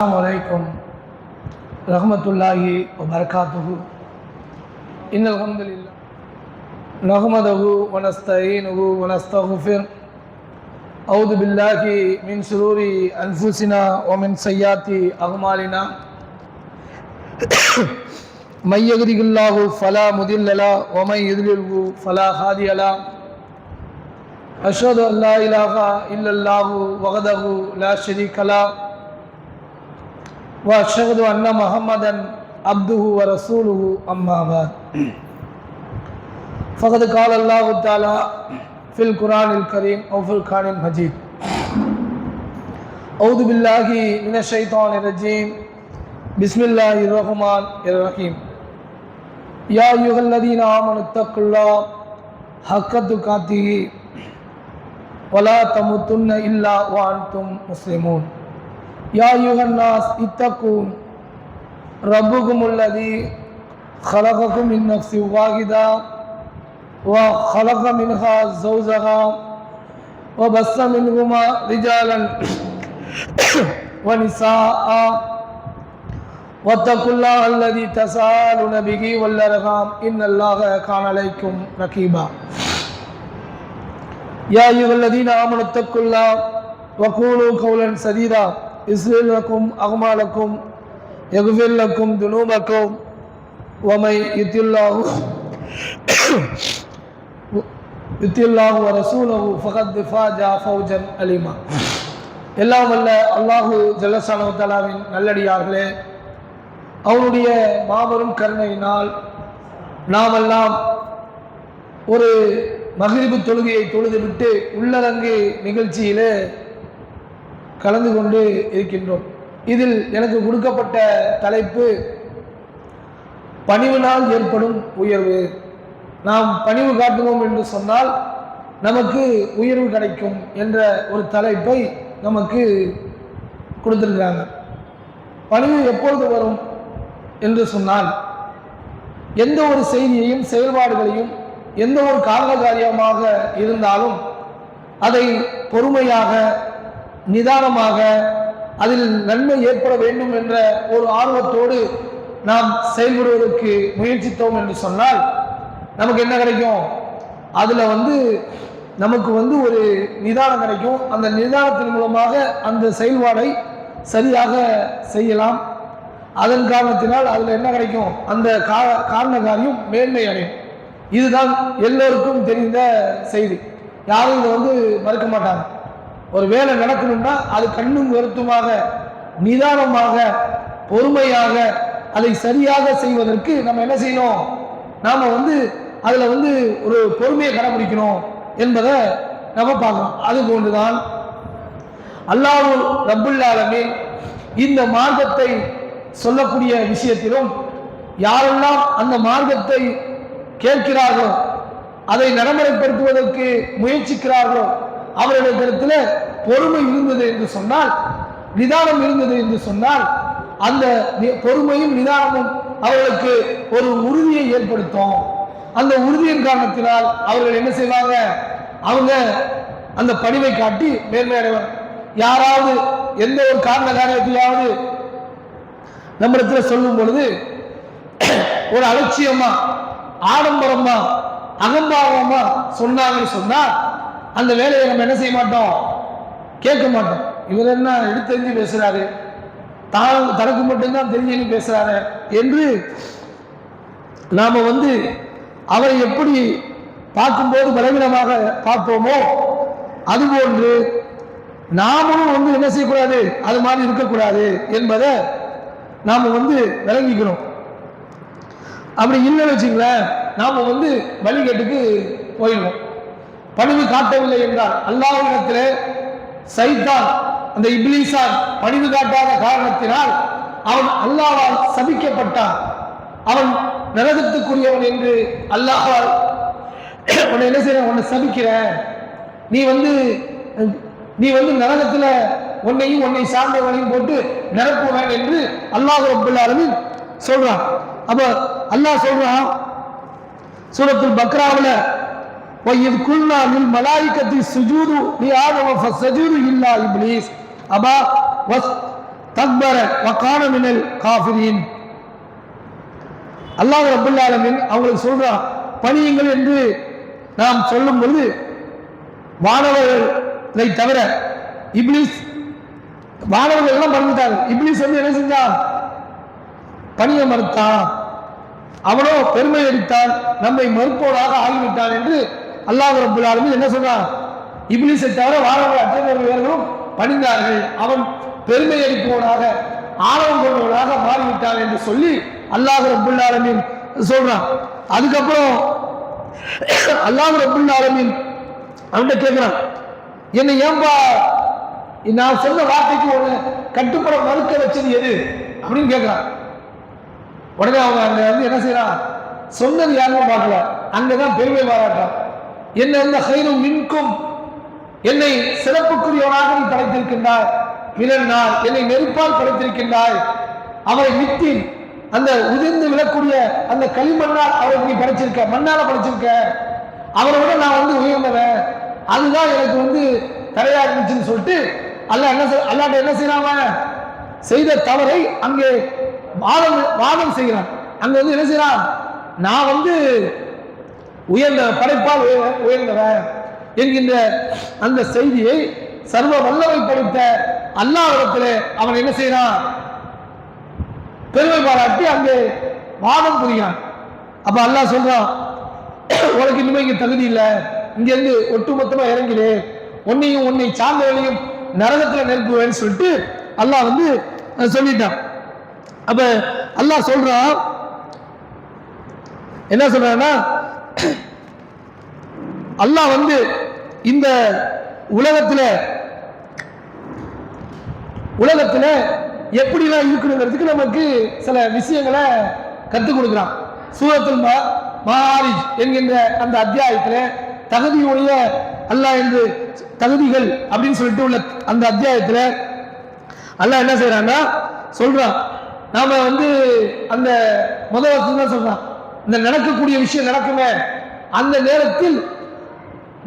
अस्सलामुअलैकुम रहमतुल्लाहि व बरकातुहु। इन्नल हम्दुलिल्लाह नहमदुहु व नस्तईनुहु व नस्तगफिर। अऊज़ु बिल्लाहि मिन शुरूरि अनफुसिना व मिन सय्याति अअमालिना। मन यहदिहिल्लाहु फला मुदिल्ल लहु व मन युद्लिल्हु फला हादिय लहु। अशहदु अल्ला इलाहा इल्लल्लाहु वहदहु ला शरीका लहु व अशहदु अन्ना मुहम्मदन अब्दुहु व रसूलुहु अम्मा बाद। फ़क़द क़ाल अल्लाहु तआला फ़िल क़ुरानिल करीम व फ़ुरक़ानिल मजीद। अऊज़ु बिल्लाहि मिनश शैतानिर रजीम। बिस्मिल्लाहिर रहमानिर रहीम। या अय्युहल्लज़ीना आमनुत्तक़ुल्लाह हक़्क़ तुक़ातिही वला तमुतुन्ना इल्ला व अंतुम मुस्लिमून। या अय्युहन्नास इत्तक़ू रब्बकुमुल्लज़ी ख़लक़कुम मिन नफ़्सिन वाहिदा व ख़लक़ मिनहा ज़ौजहा व बस्स मिनहुमा रिजालन व निसाअ वत्तक़ुल्लाह अल्लज़ी तसाअलून बिही वल अर्हाम इन्नल्लाहा कान अलैकुम रक़ीबा। या अय्युहल्लज़ीना आमनुत्तक़ुल्लाह व क़ूलू क़ौलन सदीदा युस्लिह लकुम अअमालकुम यग़फिर लकुम दुनूबकुम व मन युतिल्लाह व रसूलहु फ़क़द फ़ाज़ फ़ौज़न अलीमा। எல்லாம் வல்ல அல்லாஹு ஜல்லஷானஹு தஆலாவின் நல்லடியார்களே, அவனுடைய மாபெரும் கருணையினால் நாமெல்லாம் ஒரு மக்ரிபு தொழுகையை தொழுதுவிட்டு உள்ளரங்கு நிகழ்ச்சியிலே கலந்து கொண்டு இருக்கின்றோம். இதில் எனக்கு கொடுக்கப்பட்ட தலைப்பு பணிவினால் ஏற்படும் உயர்வு. நாம் பணிவு காட்டுவோம் என்று சொன்னால் நமக்கு உயர்வு கிடைக்கும் என்ற ஒரு தலைப்பை நமக்கு கொடுத்திருக்கிறாங்க. பணிவு எப்பொழுது வரும் என்று சொன்னால், எந்த ஒரு செய்தியையும் செயல்பாடுகளையும் எந்த ஒரு காரண காரியமாக இருந்தாலும் அதை பொறுமையாக நிதானமாக அதில் நன்மை ஏற்பட வேண்டும் என்ற ஒரு ஆர்வத்தோடு நாம் செயல்படுவதற்கு முயற்சித்தோம் என்று சொன்னால் நமக்கு என்ன கிடைக்கும்? அதில் நமக்கு ஒரு நிதானம் கிடைக்கும். அந்த நிதானத்தின் மூலமாக அந்த செயல்பாடை சரியாக செய்யலாம். அதன் காரணத்தினால் அதில் என்ன கிடைக்கும்? அந்த காரண காரியம் மேன்மை அடையும். இதுதான் எல்லோருக்கும் தெரிந்த செய்தி. யாரும் இதை மறுக்க மாட்டாங்க. ஒரு வேலை நடக்கணும்னா அது கண்ணும் கருத்துமாக நிதானமாக பொறுமையாக அதை சரியாக செய்வதற்கு நம்ம என்ன செய்யணும்? நாம் அதில் ஒரு பொறுமையை கடைபிடிக்கணும் என்பதை நம்ம பார்க்கலாம். அதுபோன்றுதான் அல்லாஹ் ரப்புல் ஆலமீன் இந்த மார்க்கத்தை சொல்லக்கூடிய விஷயத்திலும் யாரெல்லாம் அந்த மார்க்கத்தை கேட்கிறார்களோ அதை நடைமுறைப்படுத்துவதற்கு முயற்சிக்கிறார்களோ அவர்களிடத்தில் பொறுமை இருந்தது என்று சொன்னால், நிதானம் இருந்தது என்று சொன்னால், அந்த பொறுமையும் நிதானமும் அவர்களுக்கு ஒரு உறுதியை ஏற்படுத்தும். அந்த உறுதியின் காரணத்தினால் அவர்கள் என்ன செய்வாங்க? அவங்க அந்த பணிவை காட்டி மேன்மை அடைவாங்க. யாராவது எந்த ஒரு காரண காரியத்தையாவது நம்மிடத்தில் சொல்லும் பொழுது ஒரு அலட்சியமா ஆடம்பரமா அகம்பாவமா சொன்னாங்கன்னு சொன்னா அந்த வேலையை நம்ம என்ன செய்ய மாட்டோம்? கேட்க மாட்டோம். இவர் என்ன எடுத்தெறிஞ்சு பேசுறாரு, தனக்கு மட்டும்தான் தெரிஞ்சு பேசுறாரு என்று நாம அவரை எப்படி பார்க்கும்போது பலவீனமாக பார்ப்போமோ அதுபோன்று நாமளும் என்ன செய்யக்கூடாது? அது மாதிரி இருக்கக்கூடாது என்பதை நாம விளங்கிக்கணும். அப்படி இல்லைன்னு வச்சுங்களேன், நாம வழிகேட்டுக்கு போயிடுவோம். பணிவு காட்டவில்லை என்றால் அல்லாஹ்விடத்திலே சைத்தான் அந்த இப்லீஸான் பணிவு காட்டாத காரணத்தினால் அவன் அல்லாஹ்வால் சபிக்கப்பட்டான். அவன் நரகத்துக்குரியவன் என்று அல்லாஹ்வால் உன்னை என்ன செய்ய, உன்னை சபிக்கிறேன், நீ நரகத்துல உன்னையும் உன்னை சார்ந்தவனையும் போட்டு நிரப்புவேன் என்று அல்லாஹ் ரப்பல் ஆலமீன் சொல்றான். அப்ப அல்லாஹ் சொல்றான் சூரத்துல் பக்ராவுல, وَإِذْ قُلْنَا لِلْمَلَائِكَةِ اسْجُدُوا لِآدَمَ فَسَجَدُوا إِلَّا إِبْلِيسَ أَبَى தக்பர வகான மினல் காஃபிரீன். அல்லாஹ் ரப்பல் ஆலமீன் அவங்களுக்கு சொல்றான் பணியுங்கள் என்று நாம் சொல்லும் பொழுது வானவர்களை தவிர இப்லீஸ், வானவர்கள் எல்லாம் மறுத்தாங்க. இப்லீஸ் வந்து என்ன செஞ்சான்? பணியை மறுத்தான். அவனோ பெருமை அடித்தான், நம்மை மறுப்போராக ஆகிவிட்டான் என்று அல்லாஹ் ரப்பல் ஆலமீன் என்ன சொல்றான்? இப்லீஸை தவிர வானவர்கள் அத்தனை பேர்களும் பணிந்தார்கள், அவன் பெருமை அடிப்பவனாக ஆணவம் கொண்டவனாக மாறிவிட்டான் என்று சொல்லி அல்லாஹ் ரப்பல் ஆலமீன் சொல்றான். அதுக்கப்புறம் அல்லாஹ் ரப்பல் ஆலமீன் அவன்கிட்ட கேட்கிறான், என்னை ஏன்பா நான் சொன்ன வார்த்தைக்கு ஒண்ணு கட்டுப்பட மறுக்க வச்சது எது அப்படின்னு கேட்கிறான். உடனே அவங்க அங்க வந்து என்ன செய்யறான்? சொன்னது யாருன்னு பார்க்கல, அங்கதான் பெருமை பாராட்டான். என்ன இந்த ஹைரும் மின்கும், என்னை சிறப்புக்குரியவனாக நீ படைத்திருக்கின்றாய், மிலன்னார் என்னை நெருப்பால் படைத்திருக்கின்றாய், அவரை மித்தின் அந்த உதிர்ந்து விழக்கூடிய அந்த களிமண்ணால் அவரை நீ படைச்சிருக்க, மண்ணால படைச்சிருக்க, அவரை விட நான் வந்து உயர்ந்தவன், அதுதான் எனக்கு வந்து தடையா இருந்துச்சுன்னு சொல்லிட்டு அல்லாட்ட என்ன செய்யறாங்க? செய்த தவறை அங்கே வாதம் செய்கிறான். அங்க வந்து என்ன செய்யறான்? நான் வந்து உயர்ந்த படைப்பால் உயர்ந்தவன் என்கின்ற அந்த செய்தியை சர்வ வல்லமை படைத்த அல்லாஹ்விடத்திலே அவன் என்ன செய்யறான்? பெருமை பாராட்டி அங்கே வாதம் புரிகிறான். அப்ப அல்லாஹ் சொல்றான், உனக்கு இனிமே இங்க தகுதி இல்லை, இங்க இருந்து ஒட்டுமொத்தமா இறங்கிடு, உன்னையும் உன்னை சார்ந்தவனையும் நரகத்துல நெருப்புவேன்னு சொல்லிட்டு அல்லாஹ் வந்து சொல்லிட்டான். அப்ப அல்லாஹ் சொல்றான், என்ன சொல்றான்னா, அல்லாஹ் வந்து இந்த உலகத்துல எப்படிலாம் இருக்கணுங்கிறதுக்கு நமக்கு சில விஷயங்களை கற்றுக் கொடுக்குறான். சூரத்துல் மாரிஜ் என்கின்ற அந்த அத்தியாயத்துல தகுதியுடைய அல்லாஹ் என்று தகுதிகள் அப்படின்னு சொல்லிட்டு உள்ள அந்த அத்தியாயத்துல அல்லாஹ் என்ன செய்யறான்னா சொல்றான், நாம வந்து அந்த முதல் வருஷம் தான் சொல்றான், இந்த நடக்கக்கூடிய விஷயம் நடக்குமே அந்த நேரத்தில்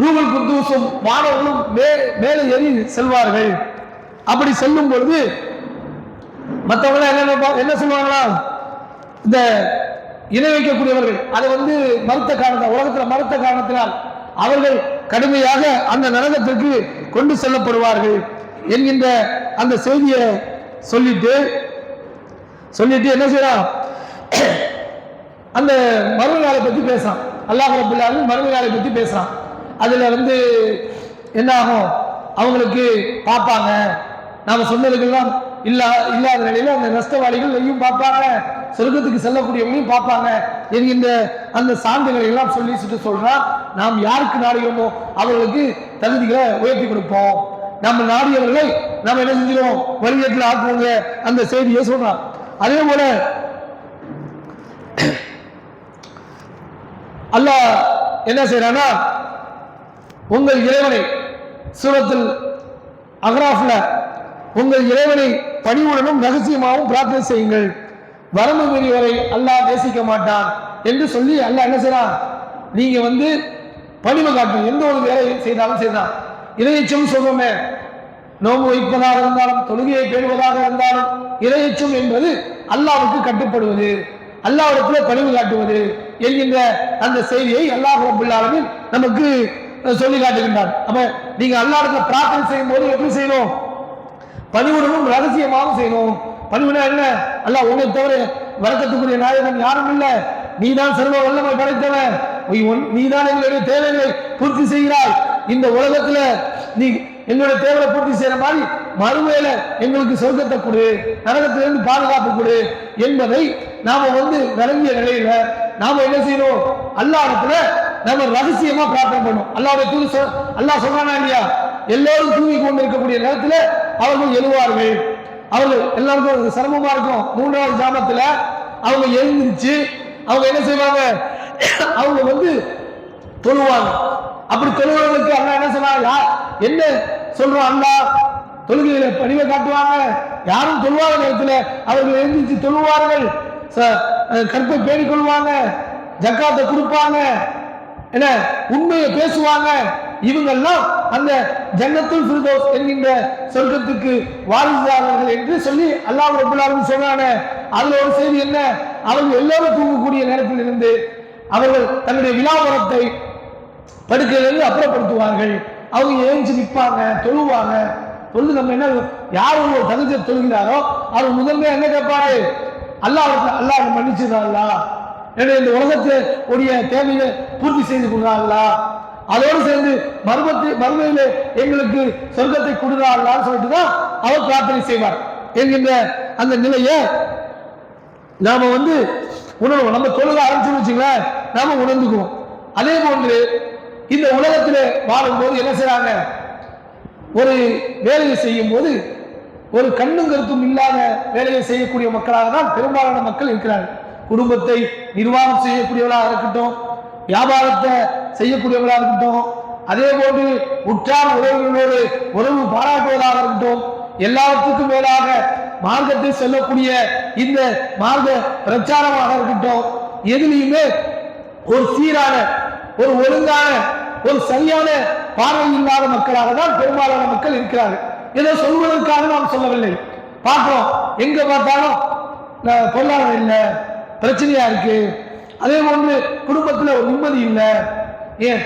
ரூபல் குத்தூசும் மாணவர்களும் மேலே ஏறி செல்வார்கள். அப்படி செல்லும் பொழுது மற்றவங்க என்ன சொல்லுவாங்களா? இந்த இணை வைக்கக்கூடியவர்கள் அதை வந்து மறுத்த காரணத்தால், உலகத்தில் மறுத்த காரணத்தினால் அவர்கள் கடுமையாக அந்த நரகத்திற்கு கொண்டு செல்லப்படுவார்கள் என்கின்ற அந்த செய்தியை சொல்லிட்டு என்ன செய்யறான்? அந்த மறுமையாளை பத்தி பேசுறான். அல்லாஹ் ரப்பல் ஆலமீன் மறுமையாளை பத்தி பேசுறான். அதுல வந்து என்ன ஆகும்? அவங்களுக்கு பார்ப்பாங்க, நாம சொன்னதுக்கெல்லாம் இல்லாத நிலையில அந்த நஷ்டவாளிகள் எல்லாம் பார்ப்பாங்க, சொர்க்கத்துக்கு செல்லக்கூடியவங்களையும் பார்ப்பாங்க என்கின்ற அந்த சான்றுகளை எல்லாம் சொல்லி சொல்றான். நாம் யாருக்கு நாடுகிறோமோ அவர்களுக்கு தகுதிகளை உயர்த்தி கொடுப்போம், நம்ம நாடியவர்களை நம்ம என்ன செஞ்சிடும்? வழிகேட்டில் ஆக்குவோங்க அந்த செய்தியை சொல்றான். அதே போல அல்லாஹ் என்ன செய்யறானா, உங்கள் இறைவனை சூரத்துல் அஹ்ராஃப்ல உங்கள் இறைவனை பணிவுடனும் ரகசியமாகவும் பிரார்த்தனை செய்யுங்கள், வரம்பு மீறியவரை அல்லாஹ் நேசிக்க மாட்டான் என்று சொல்லி அல்லாஹ் என்ன செய்யறான்? நீங்க வந்து பணிவு காட்டும், எந்த ஒரு வேலை செய்தாலும் செய்தான். இறையச்சம் சொல்றோமே, நோம்பு வைப்பதாக இருந்தாலும் தொழுகையை பேணுவதாக இருந்தாலும் இறையச்சம் என்பது அல்லாஹ்வுக்கு கட்டுப்படுவது, அல்லாஹ்விடத்திலே பணிவு காட்டுவது என்கின்ற அந்த செய்தியை அல்லாஹ் ரப்பல் ஆலமீன் நமக்கு சொல்லி காட்டுகின்றார். அப்ப நீங்க அல்லாஹ்விடத்துல பிரார்த்தனை செய்யும் போது எப்படி செய்யணும்? பணிவுடனும் ரகசியமாக செய்யணும். பணிவுனா என்ன? அல்லாஹ் உன்னை தவிர வரக்கத்துக்குரிய நாயகன் யாரும் இல்லை, நீதான் சர்வ வல்லமை படைத்தவன், நீதான் எங்களுடைய தேவைகளை பூர்த்தி செய்கிறாய், இந்த உலகத்துல நீ எங்களுடைய தேவையை பூர்த்தி செய்யற மாதிரி மறுமையில எங்களுக்கு சொர்க்கத்தை கொடு, நரகத்திலிருந்து பாதுகாப்பு கொடு என்பதை நாம வந்து விளங்கிய நிலையில நாம என்ன செய்யணும்? அல்லாஹ்விடத்துல நம்ம ரகசியமா பிரார்த்தனை பண்ணணும். அல்லாஹ்வுடைய தூது அல்லாஹ் சொல்றானா இல்லையா? எல்லோரும் தூங்கி கொண்டு இருக்கக்கூடிய நேரத்துல அவர்கள் எழுவார்கள், அவர்கள் எல்லாருக்கும் சிரமமா இருக்கும். 3வது ஜாமத்துல அவங்க எழுந்திருச்சு அவங்க என்ன செய்வாங்க? அவங்க வந்து தொழுவாங்க. அப்படி தொழுவதற்கு அல்லாஹ் என்ன சொன்னாங்க? என்ன சொல்றோம்? அல்லாஹ் தொழுகையில பணிவை காட்டுவாங்க. யாரும் தொழுவாத நேரத்தில் அவர்கள் எழுந்திருச்சு தொழுவார்கள், கற்பை பேணிக் கொள்வாங்க, ஜக்காத்தை கொடுப்பாங்க, என்ன உண்மையை பேசுவாங்க இவங்கெல்லாம் அந்த ஜன்னத்துல் ஃபிர்தௌஸ் என்கின்ற சொர்க்கத்துக்கு வாரிசுதாரர்கள் என்று சொல்லி அல்லாஹ் ரப்பல் ஆலமீன் சொன்னானே. அதுல ஒரு செய்தி என்ன? அவர்கள் எல்லோரும் தூங்கக்கூடிய நேரத்தில் இருந்து அவர்கள் தன்னுடைய விலாபரத்தை படுக்கையிலிருந்து அப்புறப்படுத்துவார்கள். அவங்க எழுந்து நிற்பாங்க, தொழுவாங்க. தொழுது நம்ம என்ன யார் ஒரு தகுதியை தொழுகிறாரோ அவர் முதன்மையா என்ன கேட்பாரு? அல்லாஹ் மன்னிச்சுதான்லா, இந்த உலகத்தை உடைய தேவையை பூர்த்தி செய்து கொள்றாங்களா, அதோடு சேர்ந்து மறுமையில எங்களுக்கு சொர்க்கத்தை கொடுறாங்களான்னு சொல்லிட்டு தான் அவர் பிரார்த்தனை செய்வார் என்கின்ற அந்த நிலையை நாம உணர்வோம். நம்ம தொழுக ஆரம்பிச்சு வச்சுங்களேன், நாம உணர்ந்துக்குவோம். அதே போன்று இந்த உலகத்தில் வாழும்போது என்ன செய்றாங்க? ஒரு வேலையை செய்யும் போது ஒரு கண்ணும் கருத்தும் இல்லாத வேலையை செய்யக்கூடிய மக்களாக தான் பெரும்பாலான மக்கள் இருக்கிறார்கள். குடும்பத்தை நிர்வாகம் செய்யக்கூடியவர்களாக இருக்கட்டும், வியாபாரத்தை செய்யக்கூடியவர்களாக இருக்கட்டும், அதே போன்று உற்றார் உறவுகளோடு உறவு பாராட்டுவதாக இருக்கட்டும், எல்லாவற்றுக்கும் மேலாக மார்க்கத்தை சொல்லக்கூடிய இந்த மார்க்க பிரச்சாரமாக இருக்கட்டும், எதிலையுமே ஒரு சீரான, ஒரு ஒழுங்கான, ஒரு சரியான பார்வை இல்லாத மக்களாக தான் பெரும்பாலான மக்கள் இருக்கிறார்கள். இதை சொல்வதற்காக நாம் சொல்லவில்லை. பார்க்கிறோம், எங்க பார்த்தாலும் பொருளாதாரம் இல்லை, பிரச்சனையா இருக்கு, அதே போன்று குடும்பத்தில் ஒரு நிம்மதி இல்லை, ஏன்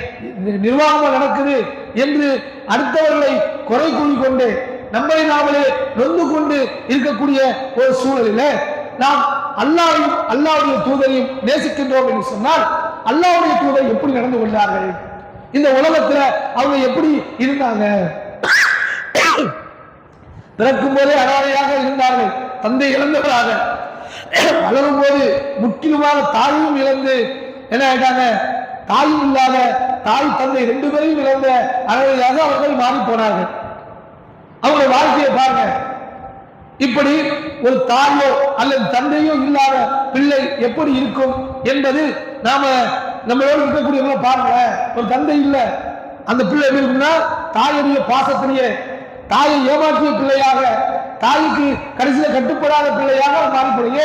நிர்வாகமா நடக்குது என்று அடுத்தவர்களை குறை கூறிக்கொண்டு நம்மை நாமளே நொந்து கொண்டு இருக்கக்கூடிய ஒரு சூழலில் நாம் அல்லாஹ்வையும் அல்லாஹ்வுடைய தூதரையும் நேசிக்கின்றோம் என்று சொன்னால் அல்லாஹ்வுடைய தூதர் எப்படி நடந்து கொண்டார்கள், இந்த உலகத்துல அவங்க எப்படி இருந்தாங்க? பிறக்கும் போதே அனாதையாக இருந்தார்கள், தந்தை இழந்தவராக, வளரும் போது முற்றிலுமாக தாயும் இழந்து என்ன ஆயிட்டாங்க? தாயும் இல்லாத, தாய் தந்தை ரெண்டு பேரையும் இழந்த அனாதையாக அவர்கள் மாறி போனார்கள். அவங்க வாழ்க்கையை பாருங்க. இப்படி ஒரு தாயோ அல்லது தந்தையோ இல்லாத பிள்ளை எப்படி இருக்கும் என்பது நாம நம்மளோடு இருக்கக்கூடியவங்க பாருங்க. ஒரு தந்தை இல்லை, அந்த பிள்ளை எப்படி இருக்குன்னா தாயுடைய பாசத்திலேயே தாயை ஏமாற்றிய பிள்ளையாக, தாய்க்கு கடைசியில் கட்டுப்படாத பிள்ளையாக மாறிப்படுங்க.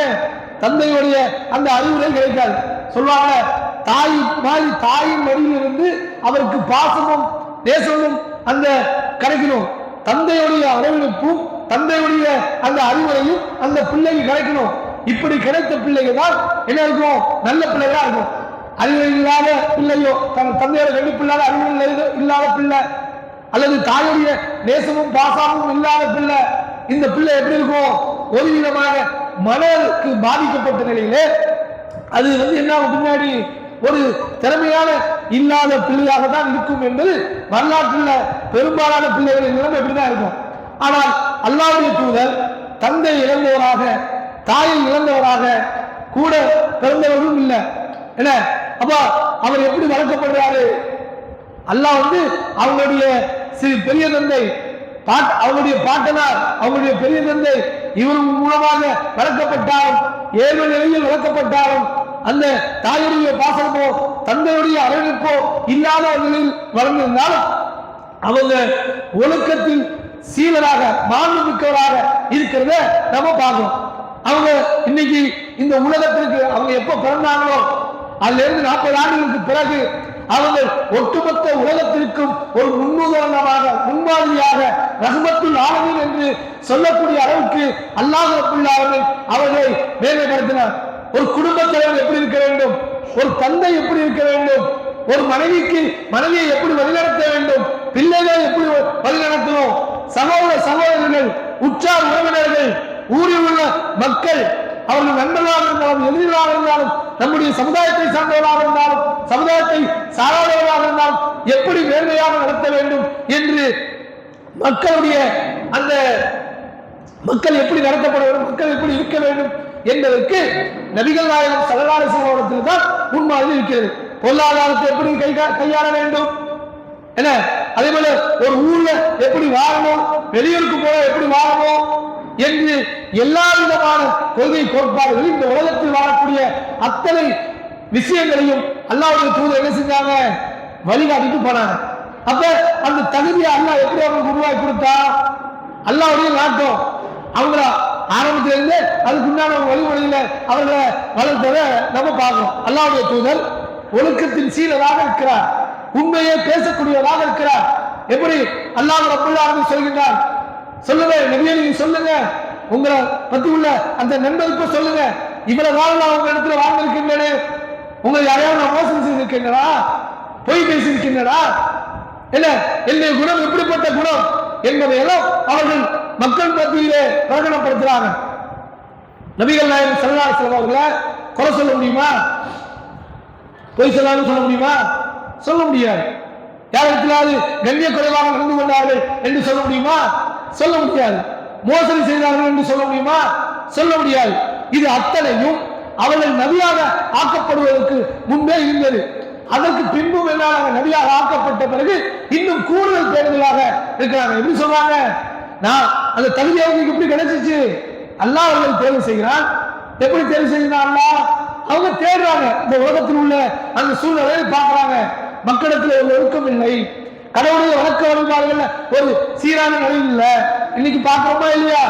தந்தையுடைய அந்த அறிவுரை கிடைக்காது. சொல்லுவாங்க, தாய் மாதிரி தாயின் வழியிலிருந்து அவருக்கு பாசமும் நேசமும் அந்த கிடைக்கணும், தந்தையுடைய அரவணைப்பும் தந்தையுடைய அந்த அறிவுரையும் அந்த பிள்ளைக்கு கிடைக்கணும். இப்படி கிடைத்த பிள்ளைகள் தான் என்ன இருக்கும்? நல்ல பிள்ளைகளா இருக்கும். அறிவுரை இல்லாத பிள்ளையோ, தந்தையோட கண்டிப்பில்லாத அறிவுரை இல்லாத பிள்ளை அல்லது தாயுடைய நேசமும் பாசமும் இல்லாத பிள்ளை, இந்த பிள்ளை எப்படி இருக்கும்? ஒரு விதமாக மனதுக்கு பாதிக்கப்பட்ட நிலையிலே அது என்ன பின்னாடி ஒரு திறமையான இல்லாத பிள்ளையாக தான் இருக்கும் என்பது வரலாற்றில் பெரும்பாலான பிள்ளைகளின் நிலைமை எப்படிதான் இருக்கும். ஆனால் அல்லாஹ்வுடைய தூதர் தந்தை இழந்தவராக, தாயை இழந்தவராக கூட பிறந்தவர்களும் இல்லை. என்ன அப்ப அவர் எப்படி வளர்க்கப்படுறாரு? அல்லாஹ் அவங்களுடைய பெரிய தந்தை, அவங்களுடைய பாட்டனார், அவங்களுடைய பெரிய தந்தை இவர் மூலமாக வளர்க்கப்பட்டாலும், ஏழ்மை நிலையில் வளர்க்கப்பட்டாலும், அந்த தாயுடைய பாசமோ தந்தையுடைய அரவணைப்போ இல்லாத நிலையில் வளர்ந்திருந்தாலும் அவங்க ஒழுக்கத்தில் சீலராக, மாண்பு மிக்கவராக இருக்கிறத நம்ம பார்க்கிறோம். அவங்க இன்னைக்கு இந்த உலகத்திற்கு அவங்க எப்ப பிறந்தாங்களோ அதுல இருந்து 40 ஆண்டுகளுக்கு பிறகு அவங்க ஒட்டுமொத்த உலகத்திற்கும் ஒரு முன்னுதாரணமாக, முன்மாதிரியாக, ரஹ்மத்துல் ஆலமீன் என்று சொல்லக்கூடிய அளவுக்கு அல்லாஹ் ரப்பல் ஆலமீன் அவர்களை மேன்மைப்படுத்தினார். ஒரு குடும்ப தலைவர் எப்படி இருக்க வேண்டும், ஒரு தந்தை எப்படி இருக்க வேண்டும், ஒரு மனைவிக்கு மனைவியை எப்படி வழிநடத்த வேண்டும், பிள்ளைகளை எப்படி வழிநடத்தணும், சகோதரர்கள், உற்றார் உறவினர்கள், ஊரில் உள்ள மக்கள், அவர்கள் நண்பர்களாக இருந்தாலும் எதிரிகளாக இருந்தாலும், நம்முடைய சமுதாயத்தை சார்ந்தவர்களாக இருந்தாலும் சமுதாயத்தை சாராதவர்களாக இருந்தாலும் எப்படி நேர்மையாக நடத்த வேண்டும் என்று மக்களுடைய அந்த மக்கள் எப்படி நடத்தப்பட வேண்டும், மக்கள் எப்படி இருக்க வேண்டும் என்பதற்கு நபிகள் நாயகம் ஸல்லல்லாஹு அலைஹி வஸல்லம் தான் முன்மாதிரி இருக்கிறது. பொருளாதாரத்தை எப்படி கையாள வேண்டும், என்ன அதே போல ஒரு ஊர்ல எப்படி வாழணும், வெளியூருக்கு போல எப்படி வாழணும் என்று எல்லா விதமான கொள்கை கோட்பாடுகள் இந்த உலகத்தில் வாழக்கூடிய அத்தனை விஷயங்களையும் அல்லாஹ்வுடைய தூதர் என்ன செஞ்சாங்க? வழிகாட்டிட்டு போனாங்க. அப்ப அந்த தகுதியை அல்லாஹ் எப்படி அவங்களுக்கு உருவாக்கி கொடுத்தா? அல்லாஹ்வுடைய நாட்டம். அவங்கள ஆரம்பத்திலிருந்து அதுக்குண்டான வழிமுறையில அவர்களை வளர்த்ததை நம்ம பார்க்கணும். அல்லாஹ்வுடைய தூதர் ஒழுக்கத்தின் சீலராக இருக்கிறார். உண்மையை பேசக்கூடியவராக இருக்கிறார். எப்படி அல்லாஹ் ரப்பல் ஆலமீன் சொல்கின்றார், சொல்லுங்க நபியே, நீங்க சொல்லுங்க, உங்களை பத்தி உள்ள அந்த நண்பருக்கு சொல்லுங்க, இவ்வளவு காலம் நான் உங்க இடத்துல வாழ்ந்திருக்கின்றேன், உங்களை யாரையாவது நான் மோசம் செய்திருக்கின்றனா, பொய் பேசியிருக்கின்றனா, இல்ல என்னுடைய குணம் எப்படிப்பட்ட குணம் என்பதையெல்லாம் அவர்கள் மக்கள் மத்தியிலே பிரகடனப்படுத்துறாங்க. நபிகள் நாயகம் ஸல்லல்லாஹு அலைஹி வஸல்லம் அவர்களை குறை சொல்ல முடியுமா? பொய் சொல்லாமல் சொல்ல முடியுமா? சொல்ல முடியாது. யாரிடத்திலாவது கண்ணிய குறைவாக நடந்து கொண்டார்கள் என்று சொல்ல முடியுமா? சொல்ல முடியாது. மோசடி செய்தார்கள் என்று சொல்ல முடியுமா? சொல்ல முடியாது. இது அத்தனையும் அவர்கள் நபியாக ஆக்கப்படுவதற்கு முன்பே இருந்தது. அதற்கு பின்பும் என்னால நபியாக ஆக்கப்பட்ட பிறகு இன்னும் கூடுதல் தேர்தலாக இருக்கிறாங்க. எப்படி சொல்றாங்க? நான் அந்த தகுதி அவங்களுக்கு எப்படி கிடைச்சிச்சு? அல்லாஹ் அவர்கள் தேர்வு செய்கிறான். எப்படி தேர்வு செய்கிறான்? அல்லாஹ் அவங்க தேடுறாங்க. இந்த உலகத்தில் உள்ள அந்த சூழ்நிலையை பார்க்கிறாங்க. மக்களிடத்தில் ஒரு ஒழுக்கம் இல்லை, கடவுளுடைய வழக்க வழிபாடுகள் ஒரு சீரான நிலை இல்லை. இன்னைக்கு பார்க்கிறோமா இல்லையா?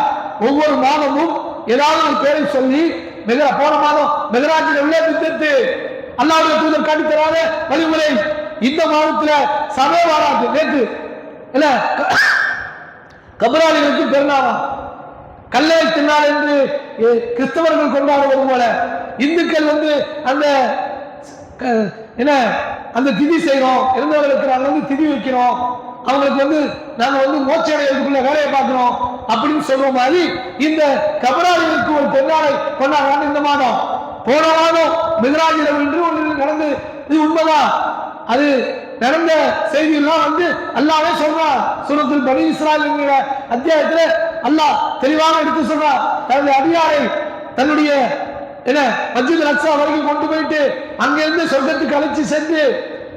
ஒவ்வொரு மாதமும் ஏதாவது ஒரு பேரை சொல்லி போன மாதம் மெகராஜில் உள்ள பித்தத்து அல்லாஹ்வுடைய தூதர் காட்டி தராத வழிமுறை. இந்த மாதத்தில் சபை வாராது. நேற்று இல்ல கபராளிகளுக்கு பெருநாளா, கல்லை திருநாள் என்று கிறிஸ்தவர்கள் கொண்டாடுவது போல இந்துக்கள் அந்த என்ன அந்த திதி செய்யறோம், இருந்தவர்களுக்கு நாங்கள் திதி வைக்கிறோம், அவங்களுக்கு நாங்க மோட்ச அடைவதற்குள்ள வேலையை பார்க்கிறோம் அப்படின்னு சொல்ற மாதிரி இந்த கபராளிகளுக்கு ஒரு பெருநாளை கொண்டாடுறாங்க இந்த மாதம். போன மாதம் மிகராஜ் இரவு என்று ஒன்று நடந்து, இது உண்மைதான். அது நடந்த செய்தியெல்லாம் அல்லாஹ்வே சொல்றான். சூரத்துல் பனி இஸ்ராயில் என்கிற அத்தியாயத்தில் அல்லாஹ் தெளிவாக எடுத்து சொல்றான். தனது அடியாரை தன்னுடைய மஸ்ஜித் அக்ஸா வரைக்கும் கொண்டு போயிட்டு அங்கிருந்து சொர்க்கத்துக்கு அழைச்சி சென்று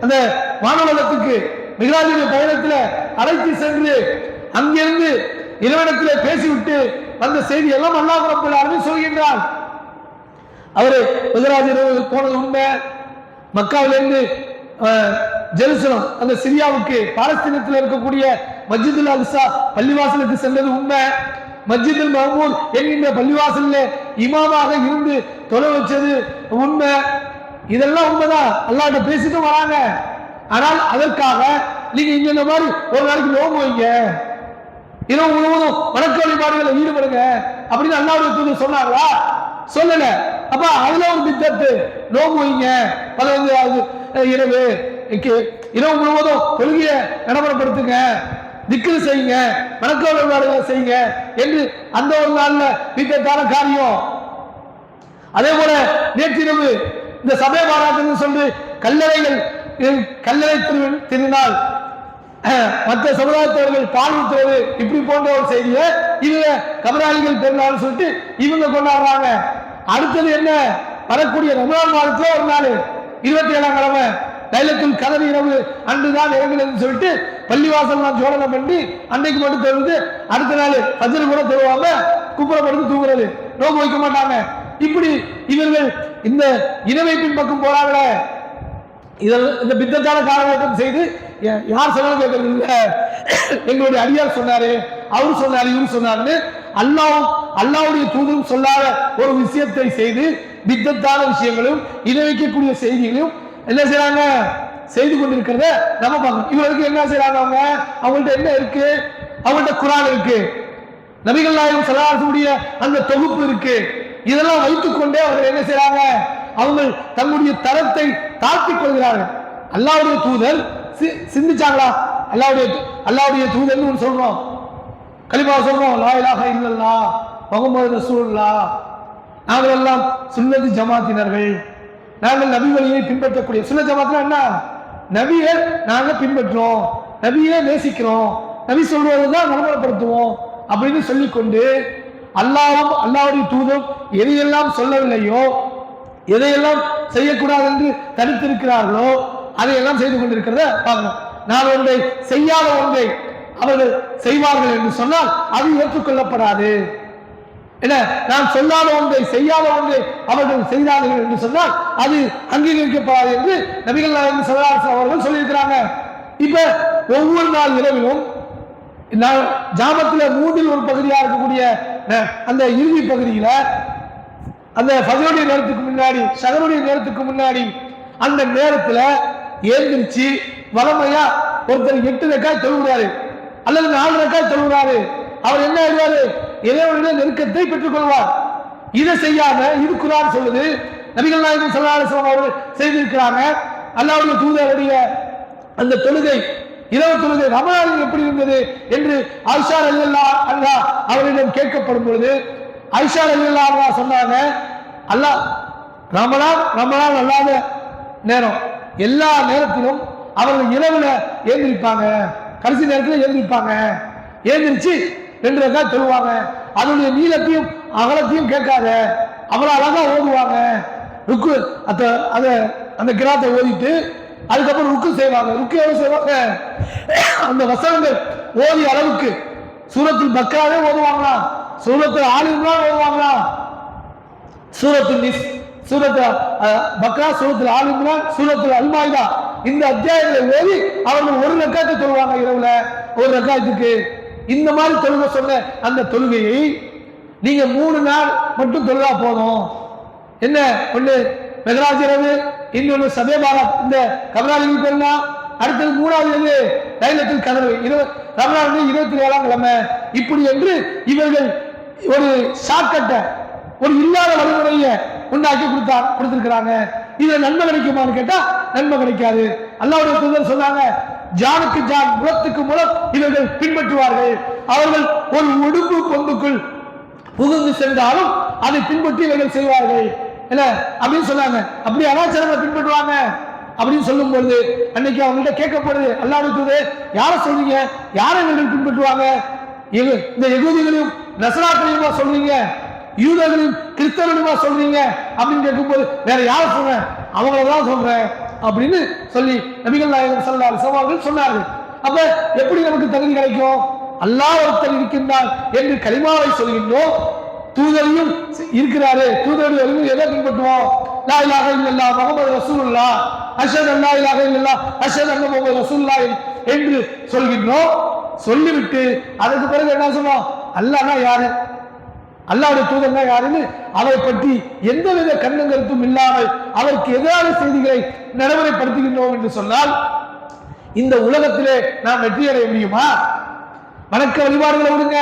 அந்த வானவலத்துக்கு மிகராஜுடைய பயணத்தில் அழைத்து சென்று அங்கிருந்து இறைவனிடத்தில் பேசிவிட்டு வந்த செய்தி எல்லாம் அல்லாஹ் ரப்பல் ஆலமீன் சொல்கின்றான். அவரு மிகராஜ் போனது உண்மை. மக்காவிலிருந்து ஜெருசலம் அந்த சிரியாவுக்கு பாலஸ்தீனத்தில் இருக்கக்கூடிய மஸ்ஜிதுல் அக்ஸா பள்ளிவாசலுக்கு சென்றது உண்மை. மஸ்ஜிதுல் மஅமூர் என்கின்ற பள்ளிவாசல்ல இமாமாக இருந்து தொலை வச்சது உண்மை. இதெல்லாம் உண்மைதான். அல்லாஹ்ட்ட பேசிட்டு வராங்க. ஆனால் அதற்காக நீங்க இங்க இந்த மாதிரி ஒரு நாளைக்கு நோம்பு வைங்க, இரவு முழுவதும் வணக்க வழிபாடுகளை ஈடுபடுங்க அப்படின்னு அல்லாஹ்வுடைய தூதர் சொன்னாங்களா? சொல்லல. அப்ப அதுல ஒரு பித்தத்து. நோம்பு வைங்க 15வது இரவு முழுவதும் தொழுகையை நடைமுறைப்படுத்துங்க, திக்ரு செய்யுங்க, வணக்க வழிபாடுகளை செய்யுங்க என்று அந்த ஒரு நாள்ல பித்தத்தான காரியம். அதே போல நேற்றிரவு இந்த சபை பாராட்டு சொல்லி கல்லறை திருநாள், மற்ற சமுதாயத்தவர்கள் பால் ஊற்றுவது, இப்படி போன்ற ஒரு செய்தியை இவங்க கபராளிகள் பெருநாள் சொல்லிட்டு இவங்க கொண்டாடுறாங்க. அடுத்தது என்ன? வரக்கூடிய ரமலான் மாதத்துல ஒரு நாள் 27ஆம் கிழமை லைலத்துல் கதர் இரவு அன்றுதான் இறங்குதுன்னு சொல்லிட்டு பள்ளிவாசல் ஜோடனை பண்ணி அன்னைக்கு மட்டும் தொழுது அடுத்த நாள் ஃபஜ்ர் கூட தொழுவாம குப்புறப்படுத்து தூங்குறது, நோம்பு வைக்க மாட்டாங்க. இப்படி இவர்கள் இந்த இனவைப்பின் பக்கம் போறாங்களே, இந்த பித்தத்தான காரணம் செய்து யார் சொன்னாலும் கேட்கறது இல்லை. எங்களுடைய அடியார் சொன்னாரு, அவரு சொன்னாரு, இவரு சொன்னாருன்னு அல்லாஹ்வுடைய தூதரும் சொல்லாத ஒரு விஷயத்தை செய்து பித்தத்தான விஷயங்களும் இணை வைக்கக்கூடிய செய்திகளையும் என்ன செய்யறாங்க? செய்து கொண்டிருக்கிறத நம்ம பார்க்கணும். இவர்களுக்கு என்ன செய்யறாங்க? அவங்கள்ட்ட என்ன இருக்கு? அவங்கள்ட்ட குர்ஆன் இருக்கு, நபிகள் நாயகம் ஸல்லல்லாஹு அலைஹி வஸல்லம் அந்த தொகுப்பு இருக்கு. இதெல்லாம் வைத்துக் கொண்டே அவர்கள் என்ன செய்யறாங்க? அவங்க தங்களுடைய தரத்தை தாழ்த்திக் கொள்கிறார்கள். அல்லாஹ்வுடைய தூதர் சிந்திச்சாங்களா? அல்லாஹ்வுடைய தூதர்னு சொல்றோம், கலிமா சொல்றோம், லா இலாஹ இல்லல்லாஹ் முஹம்மது ரசூலுல்லாஹ். நாங்கள் எல்லாம் சுன்னதி ஜமாத்தினர்கள், நாங்கள் நபி வழியை பின்பற்றக்கூடிய. சுன்னத் ஜமாத்னா என்ன? நபியை நாங்கள் பின்பற்றோம், நபியை நேசிக்கிறோம், நபி சொல்வதுதான் நடைமுறைப்படுத்துவோம் அப்படின்னு சொல்லிக்கொண்டு அல்லாஹ்வும் அல்லாஹ்வுடைய தூதரும் எதையெல்லாம் சொல்லவில்லையோ, எதையெல்லாம் செய்யக்கூடாது என்று தடுத்திருக்கிறார்களோ அதையெல்லாம் செய்து கொண்டிருக்கிறத பார்க்கணும். நான் ஒன்றை செய்யாத ஒன்றை அவர்கள் செய்வார்கள் என்று சொன்னால் அது ஏற்றுக்கொள்ளப்படாது. என்ன, நான் சொல்லாத ஒன்றை செய்யாத ஒன்றை அவர்கள் செய்தார்கள் என்று சொன்னால் அது அங்கீகரிக்கப்படாது என்று நபிகள் நாயகம் ஸல்லல்லாஹு அலைஹி வஸல்லம் அவர்கள் சொல்லியிருக்கிறாங்க. இப்ப ஒவ்வொரு நாள் இரவிலும் ஜாமத்தில் மூன்றில் ஒரு பகுதியாக இருக்கக்கூடிய அந்த இறுதி பகுதியில அந்த ஃபஜ்ருடைய நேரத்துக்கு முன்னாடி, ஷஹருடைய நேரத்துக்கு முன்னாடி அந்த நேரத்தில் ஏந்திரிச்சு வளமையா ஒருத்தர் 8 ரக்காத் தொழுகிறாரு அல்லது 4 ரக்காத் தொழுகிறாரு, அவர் என்ன ஆயிடுவாரு? இறைவனுடைய நெருக்கத்தை பெற்றுக் கொள்வார். இதை செய்யாம இது குர்ஆன் சொல்லுது, நபிகள் நாயகம் ஸல்லல்லாஹு அலைஹி வஸல்லம் அவர்கள் செய்திருக்கிறாங்க. அல்லாஹ்வுடைய தூதருடைய அந்த தொழுகை, இரவு தொழுகை ரமலானில் எப்படி இருந்தது என்று ஆயிஷா ரலியல்லாஹு அன்ஹா அவரிடம் கேட்கப்படும் பொழுது ஆயிஷா ரலியல்லாஹு அன்ஹா சொன்னாங்க, அல்லாஹ் ரமலான் அல்லாத நேரம் எல்லா நேரத்திலும் அவர்கள் இரவுல எழுந்திருப்பாங்க, கடைசி நேரத்தில் எழுந்திருப்பாங்க, எழுந்திருச்சு 2 ரக்காத் தொழுவாங்க, அதனுடைய நீளத்தையும் அகலத்தையும் கேட்காத அவ்வளவு அழகா ஓதுவாங்க. ருக்கு அந்த கிராத்தை ஓதிட்டு அதுக்கப்புறம் ருக்கு செய்வாங்க. ருக்கு எவ்வளவு செய்வாங்க? அந்த வசனங்கள் ஓதிய அளவுக்கு சூரத்துல் பக்ராவே ஓதுவாங்களா, சூரத்துல் ஆலி இம்ரான் ஓதுவாங்களா, சூரத்துல் பக்ரா, சூரத்துல் ஆலி இம்ரான், சூரத்துல் அல் மாயிதா இந்த அத்தியாயங்களை ஓதி அவர்கள் 1 ரக்காத்தை தொழுவாங்க. இரவுல 1 ரக்காத்துக்கு இந்த மாதிரி தொழுகை சொன்ன அந்த தொழுகையை நீங்க 3 நாள் மட்டும் தொழுதா போதும். என்ன? ஒண்ணு மெஹராஜ் இரவு, இன்னொன்னு சபே பாராத் இந்த கபராலிகள் பெருனா, அடுத்தது 3வது லைலத்துல் கத்ர் ரமலான் 27ஆம் கிழமை. இப்படி என்று இவர்கள் ஒரு ஷார்ட்கட்டை, ஒரு இல்லாத வழிமுறையை உண்டாக்கி கொடுத்திருக்கிறாங்க. இதுல நன்மை கிடைக்குமான்னு கேட்டா நன்மை கிடைக்காது. அல்லாஹ்வுடைய தூதர் சொன்னாங்க, ஜானுக்கு ஜான் முலத்துக்கு முலம் இவர்கள் பின்பற்றுவார்கள். அவர்கள் ஒரு உடுப்பு பொந்துக்குள் புகுந்து சென்றாலும் அதை பின்பற்றி இவர்கள் செய்வார்கள் என்ன அப்படின்னு சொன்னாங்க. அப்படி அனாச்சாரங்களை பின்பற்றுவாங்க அப்படின்னு சொல்லும் பொழுது அன்னைக்கு அவங்கள்ட்ட கேட்கப்படுது, அல்லாஹ்வுடைய தூதர் யாரை சொல்றீங்க, யாரை இவர்கள் பின்பற்றுவாங்க? இந்த யகூதிகளையும் நஸ்ராக்களையுமா சொல்றீங்க, யூதர்களையும் கிறிஸ்தவர்களையுமா சொல்றீங்க அப்படின்னு கேட்கும்போது வேற யாரை சொல்றேன், அவங்களதான் சொல்றேன் அப்படின்னு சொல்லி நபிகள் நாயகம் ஸல்லல்லாஹு அலைஹி வஸல்லம் அவர்கள் சொன்னார்கள். அப்ப எப்படி நமக்கு தகுதி கிடைக்கும்? அல்லாஹ் ஒருத்தர் இருக்கின்றார் என்று கலிமாவை சொல்கின்றோம், தூதரையும் இருக்கிறாரு, தூதருடைய வழிமுறை எதை பின்பற்றுவோம்? லா இலாஹா இல்லல்லாஹ் முஹம்மது ரசூலுல்லாஹ், அஷ்ஹது அல்லா இலாஹா இல்லல்லாஹ் அஷ்ஹது அன்ன முஹம்மது ரசூலுல்லாஹ் என்று சொல்கின்றோம். சொல்லிவிட்டு அதுக்கு பிறகு என்ன சொல்றோம்? அல்லாஹ்னா யாரு, அல்லாஹ்வுடைய தூதர்னா யாருன்னு அவரை பற்றி எந்தவித கண்ணும் கருத்தும் இல்லாமல் அவருக்கு எதிரான செய்திகளை நடைமுறைப்படுத்துகின்றோம் என்று சொன்னால் இந்த உலகத்திலே நாம் வெற்றி அடைய முடியுமா? வணக்க வழிபாடுகளை விடுங்க,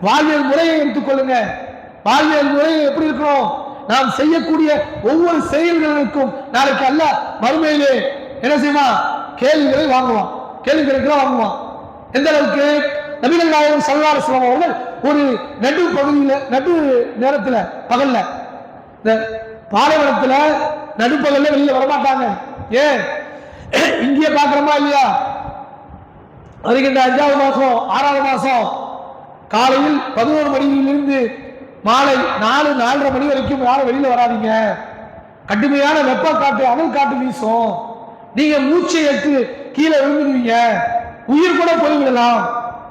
வாழ்வியல் முறையை எடுத்துக்கொள்ளுங்க. வாழ்வியல் முறையை எப்படி இருக்கணும்? நாம் செய்யக்கூடிய ஒவ்வொரு செயல்களுக்கும் நாளைக்கு அல்லாஹ் மறுமையிலே என்ன செய்வான்? கேள்விகளை வாங்குவான், கேள்விகளை வாங்குவான். எந்த அளவுக்கு? நபிகள் நாயகம் ஸல்லல்லாஹு அலைஹி வஸல்லம் அவர்கள் ஒரு நடு நேரத்துல பகல்ல இந்த பாலைவனத்துல நடுப்பகல்ல வெளியில வரமாட்டாங்க. ஏன்? இங்கே பாக்குறோமா இல்லையா? வருகின்ற 5வது மாசம் 6வது மாசம் காலையில் 11 மணியிலிருந்து மாலை 4-4:30 மணி வரைக்கும் யாரும் வெளியில வராதீங்க. கடுமையான வெப்ப காற்று, அனல் காற்று வீசும், நீங்க மூச்சை எடுத்து கீழே விழுந்துடுவீங்க, உயிர் கூட போய்விடலாம்,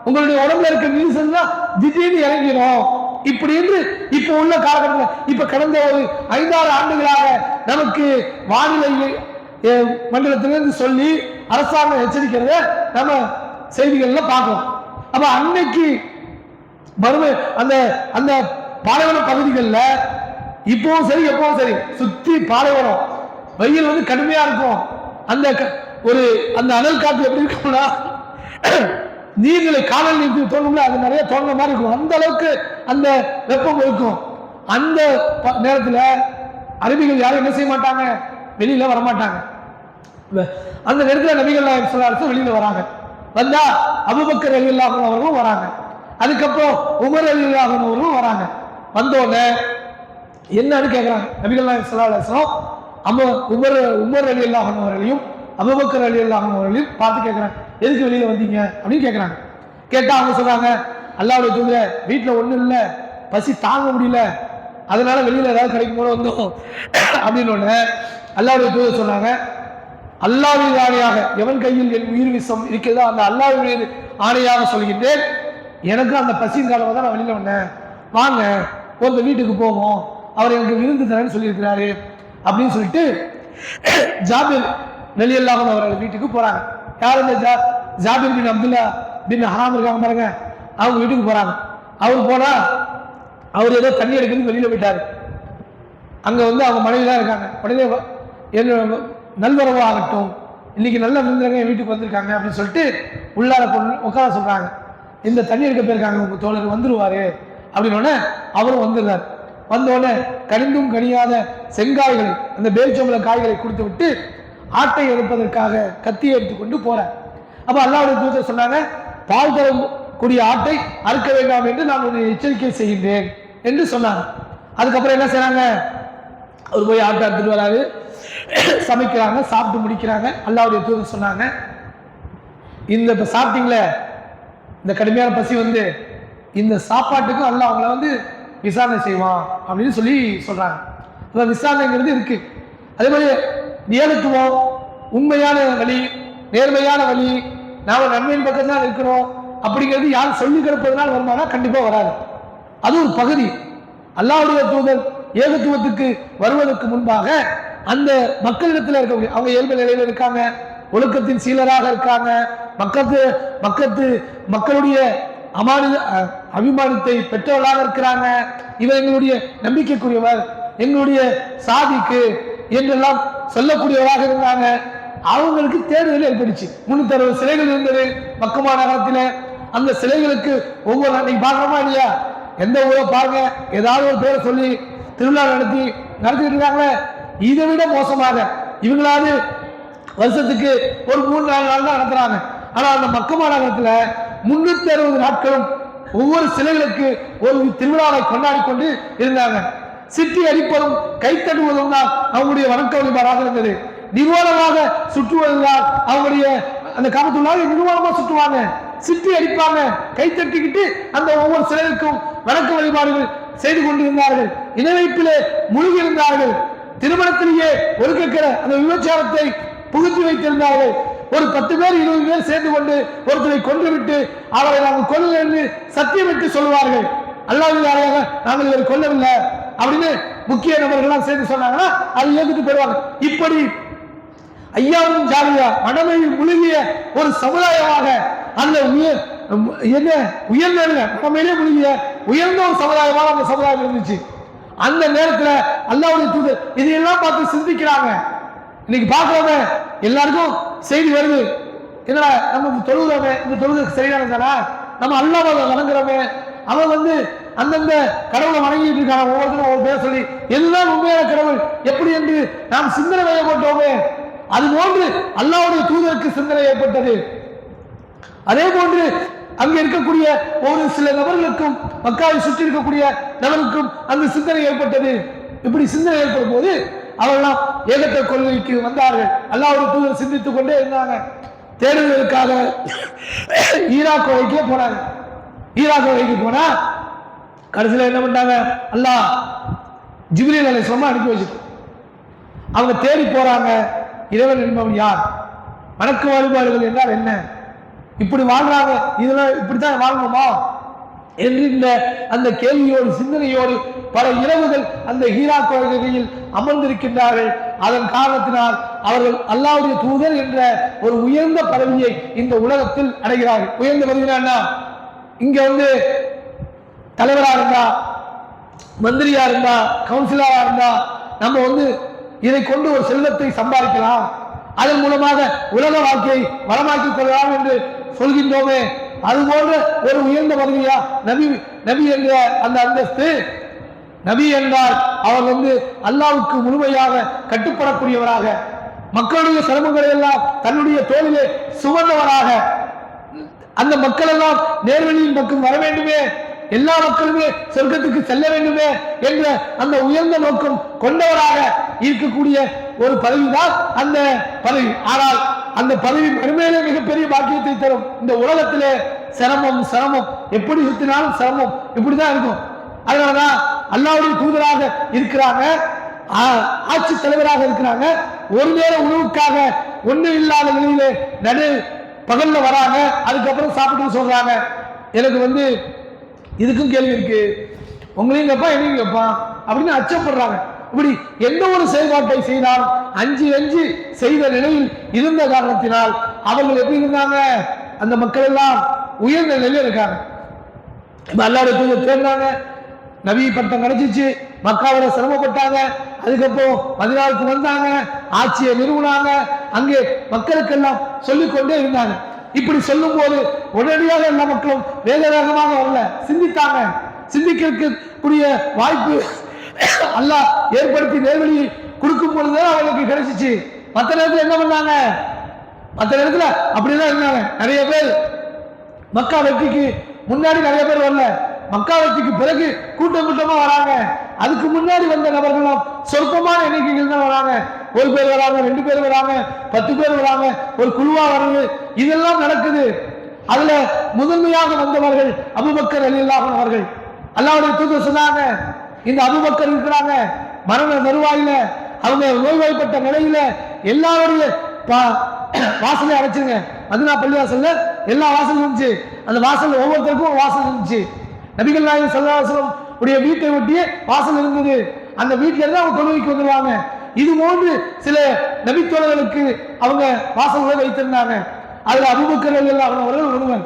உங்களுடைய உடம்புல இருக்க நீசல் தான் திடீர்னு இறங்கிடும். இப்படி என்று இப்ப உள்ள காலகட்டத்தில் இப்ப கடந்த ஒரு 5-6 ஆண்டுகளாக நமக்கு வானிலை மண்டலத்திலிருந்து சொல்லி அரசாங்கம் எச்சரிக்கிறத நம்ம செய்திகள்ல பார்க்கலாம். அப்ப அன்னைக்கு அந்த அந்த பாலைவன பகுதிகளில் இப்பவும் சரி எப்பவும் சரி சுத்தி பாலைவனம் வெயில் வந்து கடுமையா இருக்கும். அந்த அந்த அனல் காற்று எப்படி இருக்கும்னா நீர்நிலை காணல் நீர் தோணும்ல, அது நிறைய தோணுன மாதிரி இருக்கும். அந்த அளவுக்கு அந்த வெப்பம் இருக்கும். அந்த நேரத்தில் அரபிகள் யாரும் என்ன செய்ய மாட்டாங்க? வெளியில வரமாட்டாங்க. அந்த நேரத்தில் நபிகள் நாயகம் ஸல்லல்லாஹு அலைஹி வஸல்லம் வெளியில வராங்க. வந்தா அபூபக்கர் ரலியல்லாஹு அன்ஹு அவர்களும் வராங்க, அதுக்கப்புறம் உமர் ரலியல்லாஹு அன்ஹு அவர்களும் வராங்க. வந்தோடனே என்னன்னு கேட்குறாங்க நபிகள் நாயகம் ஸல்லல்லாஹு அலைஹி வஸல்லம் உமர் ரலியல்லாஹு அன்ஹு அவர்களையும் அபூபக்கர் ரலியல்லாஹு அன்ஹு அவர்களையும் பார்த்து கேட்குறாங்க, எதுக்கு வெளியில வந்தீங்க அப்படின்னு கேட்குறாங்க. கேட்டா அவங்க சொல்றாங்க, அல்லாஹ்வுடைய தூதரே வீட்டில் ஒன்றும் இல்லை, பசி தாங்க முடியல, அதனால வெளியில ஏதாவது கிடைக்கும் போது வந்தோம் அப்படின்னு ஒன்று. அல்லாஹ்வுடைய தூதர் சொன்னாங்க, அல்லாஹ்வின் ஆணையாக எவன் கையில் என் உயிர் விஷம் இருக்கிறதோ அந்த அல்லாஹ்வின் ஆணையாக சொல்கின்றேன், எனக்கு அந்த பசியின் காலமாக தான் நான் வெளியில வந்தேன், வாங்க ஒரு வீட்டுக்கு போவோம், அவர் எனக்கு விருந்து தரேன்னு சொல்லியிருக்கிறாரு அப்படின்னு சொல்லிட்டு ஜாபிர் ரலியல்லாஹு அன்ஹு அவர்கள் வீட்டுக்கு போறாங்க. யார்? இந்த ஜாபிர் பின் அப்துல்லா பின் ஹராம் இருக்காங்க பாருங்க, அவங்க வீட்டுக்கு போறாங்க. அவர் போனா அவர் ஏதோ தண்ணி எடுக்கிறது வெளியில போயிட்டாரு. அங்க வந்து அவங்க மனைவி தான் இருக்காங்க. உடனே என்ன நல்வரவு ஆகட்டும், இன்னைக்கு நல்ல விருந்தினங்க என் வீட்டுக்கு வந்திருக்காங்க அப்படின்னு சொல்லிட்டு உள்ளார உட்கார சொல்றாங்க. இந்த தண்ணி எடுக்க போயிருக்காங்க, உங்க தோழர் வந்துருவாரு அப்படின்னு அவரும் வந்துடுறாரு. வந்தோடனே கனிந்தும் கனியாத செங்காய்களை, அந்த பேரிச்சம்பள காய்களை கொடுத்து விட்டு ஆட்டை எடுப்பதற்காக கத்தியை எடுத்துக்கொண்டு போறார். அப்ப அல்லாஹ்வுடைய தூதர் சொன்னாங்க, பால் தரக்கூடிய ஆட்டை அறுக்க வேண்டாம் என்று நான் ஒரு எச்சரிக்கை செய்கின்றேன் என்று சொன்னாங்க. அதுக்கப்புறம் என்ன செய்யறாங்க, அவர் போய் ஆட்டை எடுத்துட்டு வராரு, சமைக்கிறாங்க, சாப்பிட்டு முடிக்கிறாங்க. அல்லாஹ்வுடைய தூதர் சொன்னாங்க, இந்த இப்ப சாப்பிட்டீங்களே, இந்த கடுமையான பசி வந்து இந்த சாப்பாட்டுக்கு அல்லாஹ் அவங்கள விசாரணை செய்வான் அப்படின்னு சொல்றாங்க. விசாரணைங்கிறது இருக்கு. அதே மாதிரி நியமத்துவம், உண்மையான வழி, நேர்மையான வழி, நாம நன்மையின் பக்கம் தான் இருக்கிறோம் அப்படிங்கிறது யாரும் சொல்லி கிடப்பதனால வருமானா கண்டிப்பா வராது. அது ஒரு பகுதி. அல்லாஹ்வுடைய தூதர் ஏகத்துவத்துக்கு வருவதற்கு முன்பாக அந்த மக்களிடத்தில் இருக்கக்கூடிய, அவங்க இயல்பு நிலையில் இருக்காங்க, ஒழுக்கத்தின் சீலராக இருக்காங்க, மக்களுடைய அபிமானத்தை பெற்றவர்களாக இருக்கிறாங்க. இவர் எங்களுடைய நம்பிக்கைக்குரியவர், எங்களுடைய சாதிக்கு என்றெல்லாம் சொல்லக்கூடியவராக இருந்தாங்க. அவங்களுக்கு தேடுதல் ஏற்படுச்சு. 360 சிலைகள் இருந்தது மக்கமா நகரத்தில். அந்த சிலைகளுக்கு ஒவ்வொரு அன்னைக்கு பார்க்கணுமா இல்லையா, எந்த ஊரை பாருங்க, ஏதாவது ஒரு பேரை சொல்லி திருவிழா நடத்திட்டு இருக்காங்களே. இதை விட மோசமாக இவங்களாவது வருஷத்துக்கு ஒரு 3-4 நாள் தான் நடத்துறாங்க. ஆனா அந்த மக்கமா நகரத்தில் 360 நாட்களும் ஒவ்வொரு சிலைகளுக்கு ஒரு திருவிழாவை கொண்டாடி கொண்டு இருந்தாங்க. சிட்டி அடிப்பதும் கைத்தட்டுவதும் தான் அவங்களுடைய வணக்க வழிபாடாக இருந்தது. நிர்வாணமாக சுற்றுவதுதான் அவங்களுடைய அந்த காமத்துள்ளாக நிர்வாணமாக சுற்றுவாங்க, சிட்டி அடிப்பாங்க, கைத்தட்டிக்கிட்டு அந்த ஒவ்வொரு சிலைகளுக்கும் வணக்க வழிபாடுகள் செய்து கொண்டிருந்தார்கள். இணைப்பிலே மூழ்கி இருந்தார்கள். திருமணத்திலேயே ஒழுக்கிற அந்த விபச்சாரத்தை புகுத்தி வைத்திருந்தார்கள். ஒரு 10 பேர் 20 பேர் சேர்ந்து கொண்டு ஒருத்தரை கொன்று விட்டு அவரை நாங்கள் கொல்ல என்று சத்தியமிட்டு சொல்லுவார்கள். அல்லாஹ்வுக்காக நாங்கள் இவரை கொல்லவில்லை அப்படின்னு முக்கிய நபர்கள்லாம் சேர்ந்து சொன்னாங்கன்னா அது ஏற்றுட்டு போயிடுவாங்க. இப்படி ஐயாவும் ஜாலியா மனமையில் முழுகிய ஒரு சமுதாயமாக அந்த உயர்ந்த மனமையிலே முழுகிய உயர்ந்த ஒரு சமுதாயமாக அந்த சமுதாயம் இருந்துச்சு. அந்த நேரத்தில் அல்லாஹ்வுடைய தூதர் இதையெல்லாம் பார்த்து சிந்திக்கிறாங்க. இன்னைக்கு பார்க்கிறோமே, எல்லாருக்கும் செய்தி வருது, என்னடா நம்ம தொழுகிறோமே, இந்த தொழுகை சரியானதானா, நம்ம அல்லாஹ்வை வணங்குறோமே, அவன் அந்தந்த கடவுளை வணங்கிட்டு இருக்காங்க, ஒவ்வொருத்தரும் ஒவ்வொரு பேர் சொல்லி எல்லாம் உண்மையான கடவுள் எப்படி என்று நாம் சிந்தனை வயப்பட்டோமே, அது போன்று அல்லாஹ்வுடைய தூதருக்கு சிந்தனை ஏற்பட்டது. அதே போன்று அங்க இருக்கக்கூடிய ஒரு சில நபர்களுக்கும், மக்காவை சுற்றி இருக்கக்கூடிய நபருக்கும் அந்த சிந்தனை ஏற்பட்டது. இப்படி சிந்தனை ஏற்படும் போது அவர்களாம் ஏகத்த கொள்கைக்கு வந்தார்கள். அல்லாஹ்வுடைய தூதர் சிந்தித்துக் கொண்டே இருந்தாங்க. தேடுவதற்காக ஈராக் வகைக்கே போனாங்க. ஈராக் வகைக்கு போனா கடைசியில் என்ன பண்ணாங்க, அல்லாஹ் ஜிப்ரீல் அலைஹிஸ்ஸலாம் அனுப்பி வச்சுட்டு அவங்க தேடி போறாங்க. இறைவன் என்பவன் யார், வணக்க வழிபாடுகள் என்றால் என்ன, இப்படி வாழ்றாங்க, இதெல்லாம் இப்படித்தான் வாழணுமா என்கின்ற அந்த கேள்வியோடு சிந்தனையோடு பல இரவுகள் அந்த ஈராக் வகையில் அமர்ந்திருக்கின்றார்கள். அதன் காரணத்தினால் அவர்கள் அல்லாஹ்வுடைய தூதர் என்ற ஒரு உயர்ந்த பதவியை இந்த உலகத்தில் அடைகிறார்கள். உயர்ந்த பதவினா இங்க தலைவராக இருந்தா, மந்திரியா இருந்தா, கவுன்சிலரா இருந்தா நம்ம இதை கொண்டு ஒரு செல்வத்தை சம்பாதிக்கலாம், அதன் மூலமாக உலக வாழ்க்கையை வளமாக்கிக் கொள்ளலாம் என்று சொல்கின்றோமே, அது போன்ற ஒரு உயர்ந்த பதவியா நபி என்ற அந்த அந்தஸ்து. நபி என்றால் அவர் அல்லாஹ்வுக்கு முழுமையாக கட்டுப்படக்கூடியவராக, மக்களுடைய சிரமங்களை எல்லாம் தன்னுடைய தோளிலே சுமந்தவராக, அந்த மக்கள் எல்லாம் நேர்வழியின் பக்கம் வர வேண்டுமே, எல்லா மக்களுமே சொர்க்கத்துக்கு செல்ல வேண்டுமே என்ற அந்த உயர்ந்த நோக்கம் கொண்டவராக இருக்கக்கூடிய ஒரு பதவிதான் அந்த பதவி. ஆனால் அந்த பதவி மறுமையிலே மிகப்பெரிய பாக்கியத்தை தரும். இந்த உலகத்திலே சிரமம் எப்படி சுத்தினாலும் சிரமம் இப்படிதான் இருக்கும். அதனாலதான் அல்லாஹ்வுடைய தூதராக இருக்கிறாங்க, ஆட்சி தலைவராக இருக்கிறாங்க. ஒரு நேர உணவுக்காக ஒன்றும் இல்லாத நிலையிலே நடு பகல்ல வராங்க, அதுக்கப்புறம் சாப்பிட்டு சொல்றாங்க, எனக்கு இதுக்கும் கேள்வி இருக்கு, உங்களையும் கேப்பா என்னையும் கேட்பான் அப்படின்னு அச்சப்படுறாங்க. இப்படி எந்த ஒரு செயல்பாட்டை செய்தால் அஞ்சு செய்த நிலையில் இருந்த காரணத்தினால் அவர்கள் எப்படி இருந்தாங்க, அந்த மக்கள் எல்லாம் உயர்ந்த நிலையில் இருக்காங்க. அல்லாஹ்வுடைய தூதர் தேர்ந்தாங்க, நபி பட்டம் கிடைச்சிச்சு, மக்காவில சிரமப்பட்டாங்க, அதுக்கப்புறம் மதீனாவுக்கு வந்தாங்க, ஆட்சியை நிறுவனாங்க, அங்கே மக்களுக்கெல்லாம் சொல்லிக்கொண்டே இருந்தாங்க. இப்படி சொல்லும் போது உடனடியாக எல்லா மக்களும் வேக வேகமாக வரல, சிந்தித்தாங்க. சிந்திக்கக்கூடிய வாய்ப்பு அல்லாஹ் ஏற்படுத்தி நேர்வழியை கொடுக்கும் பொழுதுதான் அவங்களுக்கு கிடைச்சிச்சு. மற்ற நேரத்தில் என்ன பண்ணாங்க? மற்ற நேரத்தில் அப்படிதான் இருந்தாங்க. நிறைய பேர் மக்கா வெற்றிக்கு முன்னாடி நிறைய பேர் வரல, மக்கா வெற்றிக்கு பிறகு கூட்டம் கூட்டமா வராங்க. அதுக்கு முன்னாடி வந்த நபர்களும் சொற்பமான எண்ணிக்கைகள் தான் வராங்க. ஒரு பேர் வராங்க, 2 பேர் வராங்க, 10 பேர் வராங்க, ஒரு குழுவா வருது. இதெல்லாம் நடக்குது. அதுல முதன்மையாக வந்தவர்கள் அபூபக்கர் ரலியல்லாஹு அன்ஹு அவர்கள். அல்லாஹ்வுடைய தூதர் சொன்னாங்க, இந்த அபூபக்கர் இருக்கிறாங்க மரண தருவாயில, அவங்க நோய்வாய்ப்பட்ட நிலையில எல்லாருடைய வாசலை அடைச்சிருங்க. மதீனா பள்ளிவாசல்ல எல்லா வாசலும் இருந்துச்சு. அந்த வாசல் ஒவ்வொருத்தருக்கும் ஒரு வாசல் இருந்துச்சு. நபிகள் நாயகம் ஸல்லல்லாஹு அலைஹி வஸல்லம் உடைய வீட்டை ஒட்டியே வாசல் இருந்தது. அந்த வீட்டில இருந்து அவங்க தொழுகைக்கு வந்துருவாங்க. இது போன்று சில நபித்தோழர்களுக்கு அவங்க வாசல்களை வைத்திருந்தாங்க. அதுல அபூபக்கர் ரலியல்லாஹு அன்ஹு அவர்கள் ஒருவர்.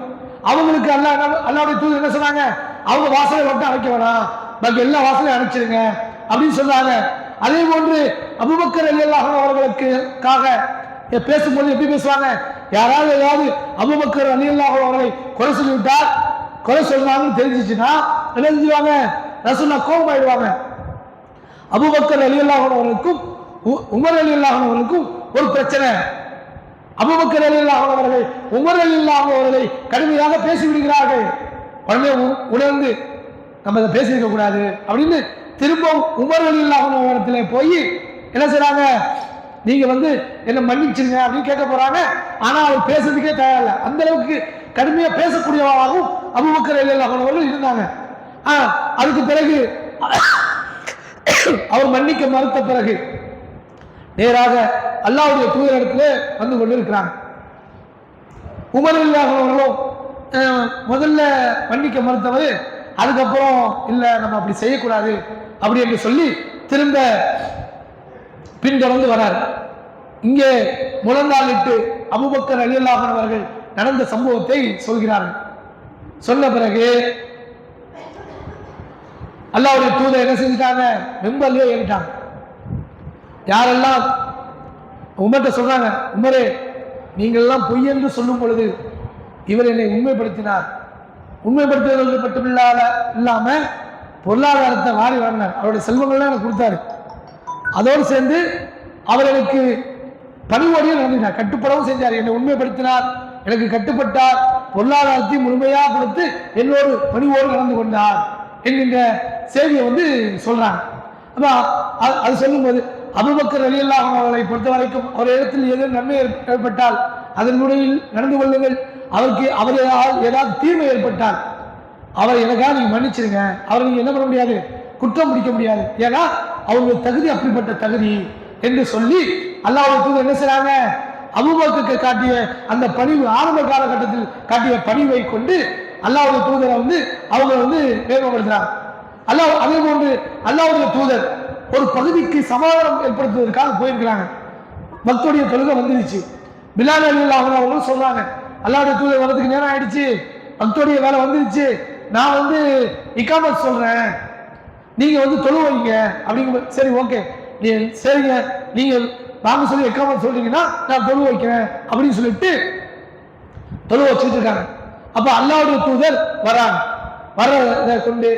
அவங்களுக்கு அல்லாஹ்வுடைய தூதர் என்ன சொன்னாங்க? அவங்க வாசலை மட்டும் அடைக்க வேணாம், பாக்கி எல்லா வாசலையும் அடைச்சிருங்க அப்படின்னு சொன்னாங்க. அதே போன்று அபூபக்கர் ரலியல்லாஹு அன்ஹு அவர்களுக்காக பேசும்போது எப்படி பேசுவாங்க? யாராவது ஏதாவது அபூபக்கர் ரலியல்லாஹு அன்ஹு அவர்களை குறை சொல்லிவிட்டால், குறை சொல்றாங்கன்னு தெரிஞ்சிச்சுன்னா என்ன செஞ்சுவாங்க? ரசூலுல்லாஹ் கோபமாயிடுவாங்க. அபூபக்கர் ரலியல்லாஹு அன்ஹு அவர்களுக்கும் உமர் ரலியல்லாஹு அன்ஹு அவர்களுக்கும் ஒரு பிரச்சனை. அபூபக்கர் ரலியல்லாஹு அன்ஹு அவர்கள் உமர் ரலியல்லாஹு அன்ஹு அவர்களை கடுமையாக பேசி விடுகிறார்கள். உடனே உணர்ந்து நம்ம இதை பேசியிருக்க கூடாது அப்படின்னு திரும்ப உமர் ரலியல்லாஹு அன்ஹு இடத்துல போய் என்ன செய்றாங்க? நீங்க என்ன மன்னிச்சிருங்க அப்படின்னு கேட்க போறாங்க. ஆனா அவர் பேசுறதுக்கே தயாரில்லை. அந்த அளவுக்கு கடுமையா பேசக்கூடியவாகவும் அபூபக்கர் ரலியல்லாஹு அன்ஹு அவர்கள் இருந்தாங்க. அதுக்கு பிறகு அவர் மன்னிக்க மறுத்த பிறகு நேராக அல்லாஹ்வுடைய தூதரிடத்திலே வந்து கொண்டிருக்கிறாங்க. உமர் ரலியல்லாஹு அன்ஹு அவர்களும் முதல்ல மன்னிக்க மறுத்தவர், அதுக்கப்புறம் இல்ல நம்ம அப்படி செய்யக்கூடாது அப்படி என்று சொல்லி திரும்ப பின்தொடர்ந்து வரார். இங்கே முழந்தாளிட்டு அபூபக்கர் ரலியல்லாஹு அன்ஹு அவர்கள் நடந்த சம்பவத்தை சொல்கிறார்கள். சொன்ன பிறகு அல்லாஹ்வுடைய தூதர் என்ன செஞ்சுட்டாங்க? மெம்பர்லயே ஏறிட்டாங்க. யாரெல்லாம் உமர்கிட்ட சொல்றாங்க, உமரே நீங்கள் எல்லாம் பொய் என்று சொல்லும் பொழுது இவர் என்னை உண்மைப்படுத்தினார். உண்மைப்படுத்துவது மட்டும் இல்லாம பொருளாதாரத்தை வாரி வாங்கினார். அவருடைய செல்வங்கள்லாம் எனக்கு கொடுத்தாரு. அதோடு சேர்ந்து அவர் எனக்கு பணிவோடையும் நடந்தார், கட்டுப்படவும் செஞ்சார். என்னை உண்மைப்படுத்தினார், எனக்கு கட்டுப்பட்டார், பொருளாதாரத்தை முழுமையாக கொடுத்து என்னோடு பணிவோடு நடந்து கொண்டார் என்கின்ற செய்தியை சொல்றாங்க. அப்ப அது சொல்லும்போது அபூபக்கர் ரலியல்லாஹு அன்ஹு அவர்களை பொறுத்த வரைக்கும் அவர் இடத்தில் ஏதேனும் நன்மை ஏற்பட்டால் அதன் முறையில் நடந்து கொள்ளுங்கள். அவர் ஏதாவது தீமை ஏற்பட்டால் அவரை எனக்காக நீங்க மன்னிச்சிருங்க. அவரை நீங்க என்ன பண்ண முடியாது? குற்றம் பிடிக்க முடியாது. ஏன்னா அவருடைய தகுதி அப்படிப்பட்ட தகுதி என்று சொல்லி அல்லாஹ்வுடைய தூதர் என்ன செய்றாங்க? அபூபக்கருக்கு காட்டிய அந்த பணிவு, ஆரம்ப காலகட்டத்தில் காட்டிய பணிவை கொண்டு அல்லாஹ்வுடைய தூதரை அவங்க மேம்படுத்துறாங்க. அதே போன்று அல்லாஹ்வுடைய தூதர் ஒரு பகுதிக்கு சமாதானம் ஏற்படுத்துவதற்காக போயிருக்கிறாங்க. மக்களுடைய தொழுகை வந்துருச்சு. பிலால் ரலியல்லாஹு அன்ஹு அவங்களும் சொல்றாங்க, அல்லாஹ்வுடைய தூதர் வரதுக்கு நேரம் ஆயிடுச்சு, மக்களுடைய வேலை வந்துருச்சு, நான் இகாமத் சொல்றேன், நீங்க தொழு வைங்க அப்படிங்க. சரி, ஓகே, சரிங்க, நீங்க வாங்க சொல்லி இகாமத் சொல்றீங்கன்னா நான் தொழு வைக்கிறேன் அப்படின்னு சொல்லிட்டு தொழு வச்சுட்டு இருக்காங்க. அப்ப அல்லாஹ்வுடைய தூதர் வராங்க. வர்றதை கொண்டு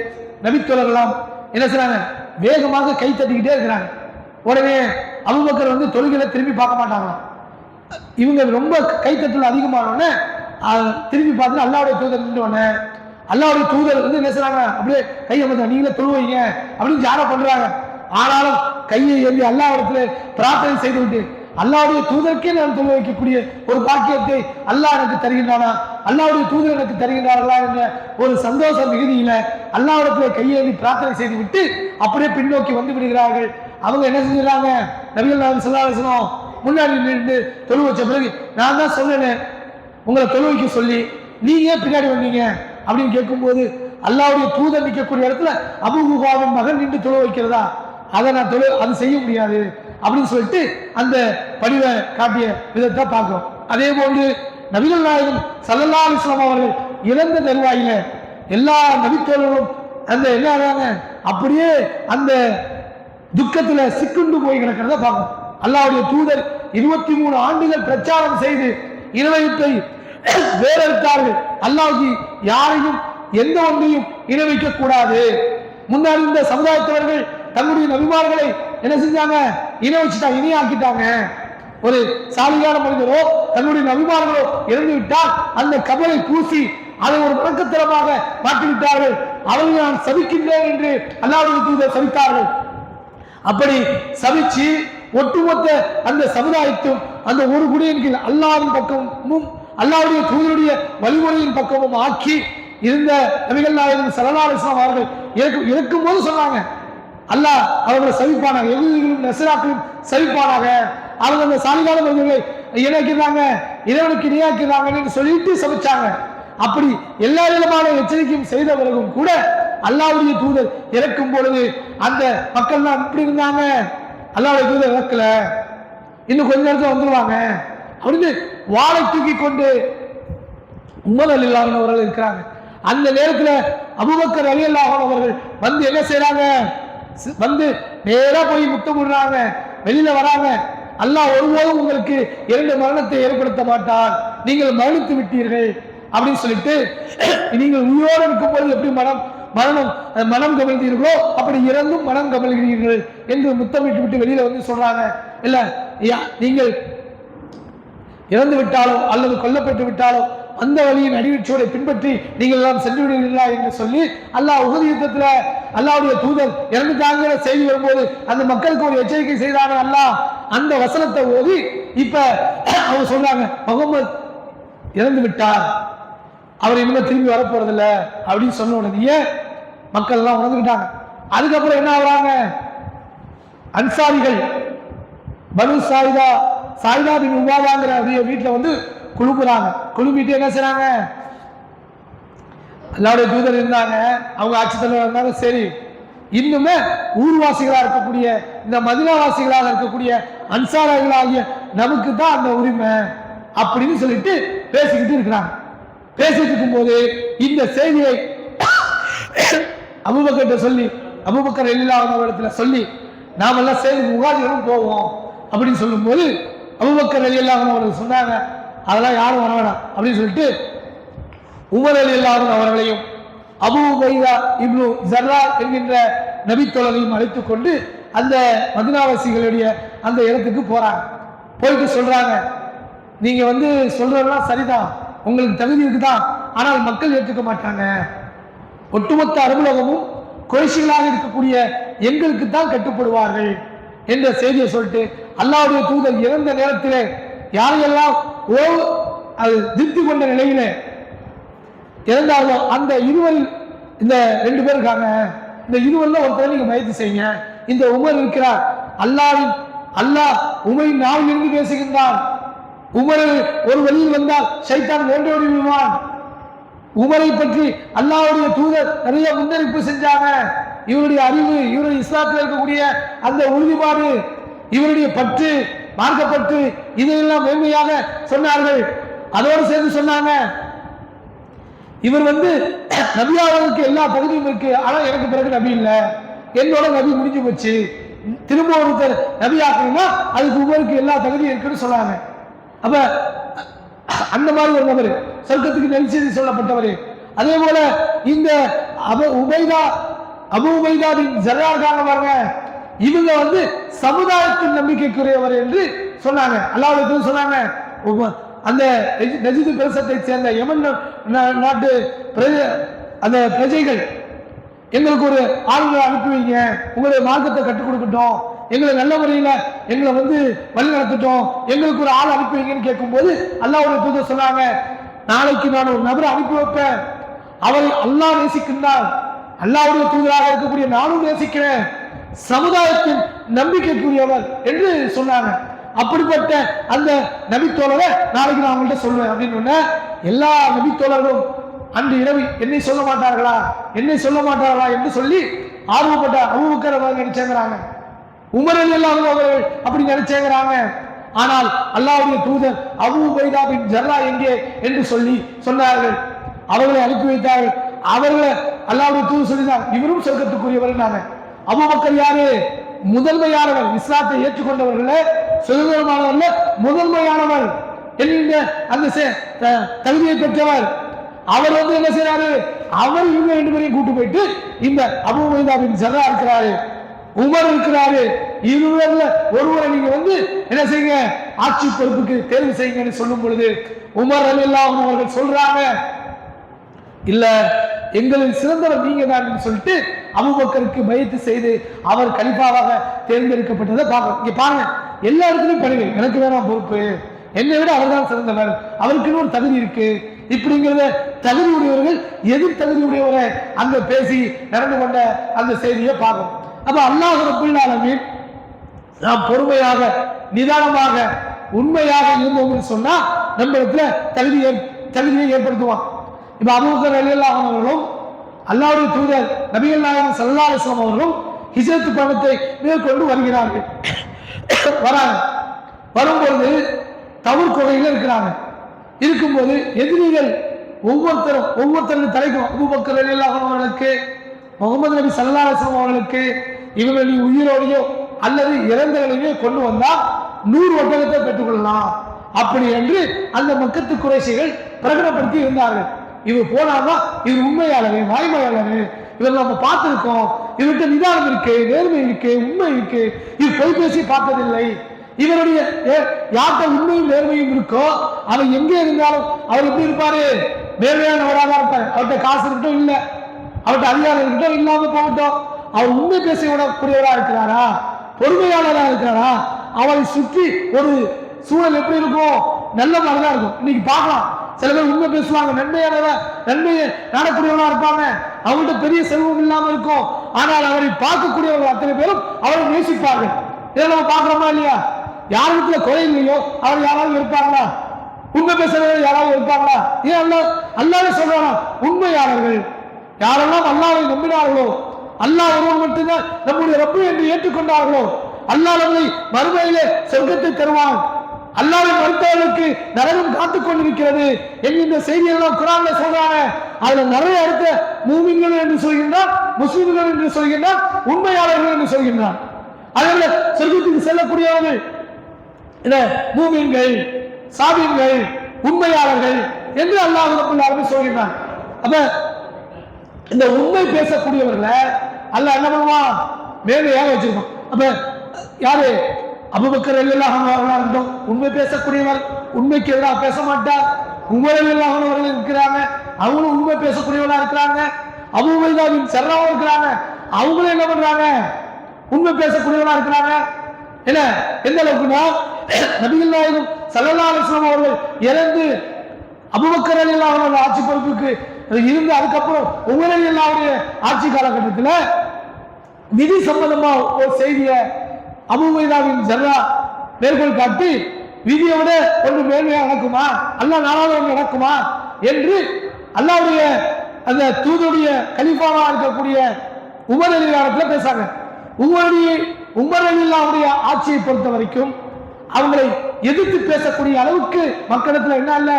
நபித்தோழர்களாம் என்ன செய்றாங்க? வேகமாக கை தட்டிக்கிட்டே இருக்கிறாங்க. உடனே அபூபக்கர் தொழுகையில திரும்பி பார்க்க மாட்டாங்களாம். இவங்க ரொம்ப கைத்தட்டல் அதிகமானோடனே திரும்பி பார்த்துட்டு அல்லாஹ்வுடைய தூதர் நின்றோடனே அல்லாஹ்வுடைய தூதர் என்ன செய்றாங்க? அப்படியே கையை நீங்களே தொழுவீங்க அப்படின்னு ஜார பண்றாங்க. ஆனாலும் கையை ஏந்தி அல்லாஹ்விடத்துல பிரார்த்தனை செய்து விட்டு அல்லாஹ்வுடைய தூதருக்கே நான் தொழு வைக்கக்கூடிய ஒரு பாக்கியத்தை அல்லாஹ் எனக்கு தருகின்றானா, அல்லாஹ்வுடைய தூதர் எனக்கு தருகின்றார்களா என்ற ஒரு சந்தோஷ மிகுதியில அல்லாஹ்விடத்துல கையேந்தி பிரார்த்தனை செய்து விட்டு அப்படியே பின்னோக்கி வந்து விடுகிறார்கள். அவங்க என்ன செஞ்சுறாங்க? நபிகள் நாயகம் ஸல்லல்லாஹு அலைஹி வஸல்லம் முன்னாடி நின்று தொழு வச்ச பிறகு நான் தான் சொன்னேன் உங்களை தொழு வைக்க சொல்லி, நீங்க ஏன் பின்னாடி வந்தீங்க அப்படின்னு கேட்கும்போது அல்லாஹ்வுடைய தூதர் நிற்கக்கூடிய இடத்துல அபூ குஹாஃபாவின் மகன் நின்று தொழு வைக்கிறதா, அதை நான் அது செய்ய முடியாது அப்படின்னு சொல்லிட்டு அந்த பணிவை காட்டிய விதத்தை பார்க்கிறோம். அதே போன்று நபிகள் நாயகம் ஸல்லல்லாஹு அலைஹி வஸல்லம் அவர்கள் இறந்த தருவாயில எல்லா நபித்தோழர்களும் என்ன ஆகிறாங்க? அப்படியே அந்த துக்கத்துல சிக்குண்டு போய் கிடக்கிறத பார்க்கணும். அல்லாஹ்வுடைய தூதர் 23 ஆண்டுகள் பிரச்சாரம் செய்து இனவைத்தை வேறறுத்தார்கள். அல்லாஹ்வுக்கு யாரையும் எந்த ஒன்றையும் இணை வைக்க கூடாது. முன்னாடி இந்த சமுதாயத்தவர்கள் தங்களுடைய நபிமார்களை என்ன செஞ்சாங்க? இணை வச்சுட்டாங்க, இணையாக்கிட்டாங்க. ஒரு சாலியான மனிதரோ தன்னுடைய நபிமார்களோ இறந்து விட்டால் அந்த கபரை பூசி அதை ஒரு வணக்கத்தலமாக மாற்றிவிட்டார்கள். அவர்கள் நான் சபிக்கின்றேன் என்று அல்லாஹ்வுடைய தூதர் சபித்தார்கள். அப்படி சபிச்சு ஒட்டுமொத்த அந்த சமுதாயத்தும் அந்த ஒரு குடியின் கீழ் அல்லாஹ்வின் பக்கமும் அல்லாஹ்வுடைய தூதருடைய வழிமுறையின் பக்கமும் ஆக்கி இருந்த நபிகள் நாயகம் ஸல்லல்லாஹு அலைஹி வஸல்லம் அவர்கள் இறக்கும் போது சொன்னாங்க, அல்லாஹ் அவர்களை சபிப்பானாக, யகூதிகளும் நஸ்ராக்களும் சபிப்பானாக. அவங்க அந்த சாலிகான மனிதர்களை இணைக்கிறாங்க, இறைவனுக்கு இணையாக்கிறாங்கன்னு சொல்லிட்டு சபிச்சாங்க. அப்படி எல்லா விதமான எச்சரிக்கையும் செய்த பிறகும் கூட அல்லாஹ்வுடைய தூதர் இறக்கும் பொழுது அந்த மக்கள் தான் இப்படி இருந்தாங்க, அல்லாஹ்வுடைய தூதர் இறக்கல, இன்னும் கொஞ்ச நேரத்தில் வந்துருவாங்க அப்படின்னு வாளை தூக்கி கொண்டு உமர் ரலியல்லாஹு அன்ஹு அவர்கள் இருக்கிறாங்க. அந்த நேரத்தில் அபூபக்கர் ரலியல்லாஹு அன்ஹு அவர்கள் வந்து என்ன செய்யறாங்க? வந்து நேரா போய் முத்தமிடுறாங்க, வெளியில வராங்க. அல்லாஹ் ஒருபோதும் உங்களுக்கு 2 மரணத்தை ஏற்படுத்த மாட்டார், நீங்கள் மரணித்து விட்டீர்கள் அப்படின்னு சொல்லிட்டு, நீங்கள் உயிரோடு இருக்கும் போது எப்படி மனம் கமழ்ந்தீர்களோ அப்படி இறந்தும் மனம் கமழ்கிறீர்கள் என்று முத்தமிட்டு விட்டு வெளியில வந்து சொல்றாங்க. இல்ல நீங்கள் இறந்து விட்டாலோ அல்லது கொல்லப்பட்டு விட்டாலோ அந்த வழியின் அடிவீச்சோரை பின்பற்றி நீங்கள் எல்லாம் சென்று விடுவீர்களா என்று சொல்லி அல்லாஹ் உஹது யுத்தத்துல அல்லாஹ்வுடைய தூதர் இறந்துட்டாங்கிற செய்தி வரும்போது அந்த மக்களுக்கு ஒரு எச்சரிக்கை செய்தாங்க. அல்லாஹ் அந்த வசனத்தை ஓதி இப்ப அவங்க சொல்றாங்க, முகமது இறந்து விட்டார், அவர் இனிமே திரும்பி வரப்போறதில்ல அப்படின்னு சொன்ன உடனே மக்கள் எல்லாம் உணர்ந்துக்கிட்டாங்க. அதுக்கப்புறம் என்ன ஆகுறாங்க? அன்சாரிகள் பனு சாயிதா பின் உபாதாங்கிற வீட்டுல வந்து குழுப்புறாங்க. குழுப்பிட்டு என்ன செய்றாங்க? அல்லாஹ்வுடைய தூதர் இருந்தாங்க, அவங்க ஆட்சி தலைவர் இருந்தாங்க, சரி இன்னுமே ஊர்வாசிகளாக இருக்கக்கூடிய இந்த மதீனாவாசிகளாக இருக்கக்கூடிய அன்சாரிகளாகிய நமக்கு தான் அந்த உரிமை அப்படின்னு சொல்லிட்டு பேசிக்கிட்டு இருக்கிறாங்க. பேசிட்டு இருக்கும்போது இந்த செய்தியை அபூபக்கர் சொல்லி, அபூபக்கர் ரலியல்லாஹு அன்ஹு இடத்துல சொல்லி நாம எல்லாம் சேர்ந்து முகாஜிகளும் போவோம் அப்படின்னு சொல்லும்போது அபூபக்கர் ரலியல்லாஹு அன்ஹு அவர்கள் சொன்னாங்க, அதெல்லாம் யாரும் வர வேணாம் அப்படின்னு சொல்லிட்டு உமர் ரலியல்லாஹு அன்ஹு அவர்களையும் அபூ உபைதா இப்னு ஜர்ரா என்கின்ற நபித்தோழரையும் அழைத்துக் கொண்டு அந்த மதீனாவாசிகளுடைய அந்த இடத்துக்கு போறாங்க. போயிட்டு சொல்றாங்க, நீங்க வந்து சொல்றதெல்லாம் சரிதான், உங்களுக்கு தகுதி இருக்குதான், ஆனால் மக்கள் ஏற்றுக்க மாட்டாங்க, ஒட்டுமொத்த அரபுலகமும் குறைஷிகளாக இருக்கக்கூடிய எங்களுக்கு தான் கட்டுப்படுவார்கள் என்ற செய்தியை சொல்லிட்டு அல்லாஹ்வுடைய தூதர் இறந்த நேரத்திலே யாரையெல்லாம் அது திருப்தி கொண்ட நிலையில இறந்தார்களோ அந்த இருவரில் இந்த 2 பேர் இருக்காங்க, இந்த இருவரில் ஒருத்தரை நீங்க முயற்சி செய்யுங்க. இந்த உமர் இருக்கிறார், அல்லாஹ் உமரின் நாவில் இருந்து பேசுகின்றான், உமர் ஒரு வழியில் வந்தால் ஷைத்தான் ஓடி விடுவான். உமரை பற்றி அல்லாஹ்வுடைய தூதர் நிறைய முன்னறிப்பு செஞ்சாங்க. இவருடைய அறிவு, இவருடைய இஸ்லாத்தில் இருக்கக்கூடிய அந்த உறுதிப்பாடு, இவருடைய பற்று, மார்க்கப்பட்டு இதையெல்லாம் மேன்மையாக சொன்னார்கள். அதோடு சேர்ந்து சொன்னாங்க, இவர் வந்து நபியாவதற்கு எல்லா தகுதியும் இருக்கு, ஆனா எனக்கு பிறகு நபி இல்லை, என்னோட நபி முடிஞ்சு போச்சு, திரும்ப ஒருத்தர் நபி ஆக்கணும்னா அதுக்கு உமருக்கு எல்லா தகுதியும் இருக்குன்னு சொன்னாங்க. அப்ப அந்த மாதிரி ஒரு நபர் சொர்க்கத்துக்கு நெரிசெய்தி சொல்லப்பட்டவர். அதே போல இந்த அபூ உபைதா பின் ஜர்ரா இருக்காங்க பாருங்க, இவங்க வந்து சமுதாயத்தின் நம்பிக்கைக்குரியவர் என்று சொன்னாங்க. அல்லாஹ்வுடைய சொன்னாங்க, அந்த நஜிது பிரதேசத்தை சேர்ந்த யமன் நாட்டு அந்த பிரஜைகள் எங்களுக்கு ஒரு ஆளுநரை அனுப்பி வைங்க, உங்களுடைய மார்க்கத்தை கற்றுக் கொடுக்கட்டும், எங்களை நல்ல முறையில் எங்களை வந்து வழி நடத்தட்டும், எங்களுக்கு ஒரு ஆள் அனுப்பி வைங்கன்னு கேட்கும்போது அல்லாஹ்வுடைய தூதர் சொன்னாங்க, நாளைக்கு நான் ஒரு நபரை அனுப்பி வைப்பேன், அவரை அல்லாஹ் நேசிக்கின்றார், அல்லாஹ்வுடைய தூதராக இருக்கக்கூடிய நானும் நேசிக்கிறேன், சமுதாயத்தின் நம்பிக்கைக்குரியவர் என்று சொன்னாங்க. அப்படிப்பட்ட அந்த நபித்தோழரை நாளைக்கு நான் அவங்கள்ட்ட சொல்லுவேன் அப்படின்னு எல்லா நபித்தோழர்களும் அன்று இரவு என்னை சொல்ல மாட்டார்களா என்று சொல்லி ஆர்வப்பட்ட அபூபக்கர் அவர்கள் நினைச்சேங்கிறாங்க, உமர் ரலியல்லாஹு அன்ஹு அவர்கள் அப்படி நினைச்சேங்கிறாங்க. ஆனால் அல்லாஹ்வுடைய தூதர் அபூ உபைதா பின் ஜர்ரா எங்கே என்று சொன்னார்கள். அவர்களை அனுப்பி வைத்தார்கள். அவர்களை அல்லாஹ்வுடைய தூதர் சொல்லினார், இவரும் சொர்க்கத்துக்குரியவர். அபூபக்கர் யாரு? முதன்மையானவர், இஸ்லாத்தை ஏற்றுக்கொண்டவர்களே சுதந்திரமானவர்ல முதன்மையானவர் என்கின்ற அந்த தகுதியை பெற்றவர். அவர் என்ன செய்யறாரு, அவர் இவங்க 2 பேரையும் கூட்டு போயிட்டு இந்த அபூ உபைதா பின் ஜர்ரா இருக்கிறாரு, உமர் இருக்கிறாரு, இருவர்ல ஒருவரை நீங்க என்ன செய்யுங்க, ஆட்சி பொறுப்புக்கு தேர்வு செய்யுங்கன்னு சொல்லும் பொழுது உமர் ரலியல்லாஹு அன்ஹு அவர்கள் சொல்றாங்க, இல்ல எங்களின் சிறந்தவர் நீங்க தான் சொல்லிட்டு அபூபக்கருக்கு பைஅத் செய்து அவர் கலிஃபாவாக தேர்ந்தெடுக்கப்பட்டதை பார்க்கணும். இங்க பாருங்க, எல்லா இடத்துலையும் பணிவு, எனக்கு வேணாம் பொறுப்பு, என்னை விட அவர் தான் சிறந்தவர், அவருக்குன்னு ஒரு தகுதி இருக்கு இப்படிங்கிறத தகுதி உடையவர்கள் எதிர் தகுதி உடையவரை அந்த பேசி நடந்து கொண்ட அந்த செய்தியை பார்க்கணும். அப்ப அல்லாஹ் ரப்பல் ஆலமீன் நாம் பொறுமையாக நிதானமாக உண்மையாக இருந்தோம்னு சொன்னா நம்ம இடத்துல தகுதியை ஏற்படுத்துவான். இப்ப அபூபக்கர் ரலியல்லாஹு அன்ஹு அவர்களும் அல்லாஹ்வுடைய தூதர் நபிகள் நாயகம் ஸல்லல்லாஹு அலைஹி வஸல்லம் அவர்களும் ஹிஜ்ரத் பயணத்தை மேற்கொண்டு வருகிறார்கள். வரும்பொழுது தவுர் குகையில் இருக்கிறாங்க. இருக்கும்போது எதிரிகள் ஒவ்வொருத்தரும் தலைக்கும் அபூபக்கர் ரலியல்லாஹு அன்ஹு அவர்களுக்கு, முகமது நபி ஸல்லல்லாஹு அலைஹி வஸல்லம் அவர்களுக்கு இவங்களை உயிரோடையோ அல்லது இறந்தவர்களையோ கொண்டு வந்தா 100 ஒட்டகத்தை பெற்றுக்கொள்ளலாம் அப்படி என்று அந்த மக்கத்து குறைஷிகள் பிரகடனப்படுத்தி இருந்தார்கள். இவர் போனாமா இவர் உண்மையாளரு வாய்மையாளரு, இவர் நம்ம பார்த்திருக்கோம், இவர்கிட்ட நிதானம் இருக்கு, நேர்மை இருக்கு, உண்மை இருக்கு, இவர் பொய் பேசி பார்த்ததில்லை, இவருடைய யார்கிட்ட உண்மையும் நேர்மையும் இருக்கோ அவர் எங்கே இருந்தாலும் அவர் எப்படி இருப்பாரு, நேர்மையானவராக இருப்பாரு. அவர்கிட்ட காசு இருக்கட்டும் இல்ல, அவர்கிட்ட அதிகாரம் இருக்கட்டும் இல்லாம போகட்டும், அவர் உண்மை பேச விடக்கூடியவரா இருக்கிறாரா, பொறுமையாளராக இருக்கிறாரா, அவரை சுற்றி ஒரு சூழல் எப்படி இருக்கும், நல்ல மாதிரிதான் இருக்கும். இன்னைக்கு பார்க்கலாம், சில பேர் உண்மை பேசுவாங்க, நன்மையை நாடக்கூடியவர்களா இருப்பாங்க, அவங்கள்ட்ட பெரிய செல்வம் இல்லாம இருக்கும், ஆனால் அவரை பார்க்கக்கூடியவர்கள் அத்தனை பேரும் அவரை நேசிப்பார்கள். இதை நம்ம பார்க்கிறோமா இல்லையா? யாருக்கு குறை இல்லையோ அவர் யாராவது இருப்பாங்களா, உண்மை பேசுறவர்கள் யாராவது இருப்பாங்களா? ஏன் அல்லாஹ் சொல்றானா, உண்மையாளர்கள் யாரெல்லாம் அல்லாஹ்வை நம்பினார்களோ, அல்லாஹ் ஒருவர் மட்டும்தான் நம்முடைய ரப்பு என்று ஏற்றுக்கொண்டார்களோ, அல்லாஹ் நம்மை மறுமையிலே சொர்க்கத்தை தருவான், அல்லாஹ்வை மறுத்தவர்களுக்கு நரகம் காத்துக் கொண்டிருக்கிறது என்கின்ற செய்தியெல்லாம் குர்ஆன்ல சொல்றாங்க. அதுல நிறைய அடுத்த மூமின்கள் என்று சொல்கின்றான், முஸ்லிம்கள் என்று சொல்கின்றான், உண்மையாளர்கள் என்று சொல்கின்றான். அதனால சொர்க்கத்துக்கு செல்லக்கூடியவர்கள் மூமின்கள், சாபின்கள், உண்மையாளர்கள் என்று அல்லாஹ் ரப்பல் ஆலமீன் சொல்கின்றான். அப்ப இந்த உண்மை பேசக்கூடியவர்களை அல்லாஹ் என்ன பண்ணுவான், மேலையாக வச்சிருப்பான். அப்ப யாரு, அபூபக்கர் ரலியல்லாஹு அன்ஹு அவர்கள் உண்மை பேசக்கூடியவர், உண்மைக்கு எதிராக பேச மாட்டார். உமர் ரலியல்லாஹு அன்ஹு அவர்கள் இருக்கிறாங்க, அவங்களும் உண்மை பேசக்கூடியவர்களா இருக்கிறாங்க. அபூ உபைதா பின் ஜர்ரா இருக்கிறாங்க, அவங்களும் என்ன பண்றாங்க, உண்மை பேசக்கூடியவர்களா இருக்கிறாங்க. என்ன எந்த அளவுக்குன்னா நபிகள் நாயகம் ஸல்லல்லாஹு அலைஹி வஸல்லம் அவர்கள் இறந்து அபூபக்கர் ரலியல்லாஹு அன்ஹு ஆட்சி பொறுப்புக்கு இருந்து அதுக்கப்புறம் உமர் ரலியல்லாஹு அன்ஹு ஆட்சி காலகட்டத்தில் நிதி சம்பந்தமா ஒரு செய்தியை அபூ உபைதா பின் ஜர்ரா மேற்கோள் காட்டி, விதியை விட ஒன்று மேன்மையாக நடக்குமா, அல்லாஹ் நாளாவது ஒன்று நடக்குமா என்று அல்லாஹ்வுடைய அந்த தூதருடைய கலீஃபாவாக இருக்கக்கூடிய உமர் ரலியல்லாஹு பேசாங்க. உமர் ரலியல்லாஹு ஆட்சியை பொறுத்த வரைக்கும் அவங்களை எதிர்த்து பேசக்கூடிய அளவுக்கு மக்களிடத்தில் என்ன இல்ல,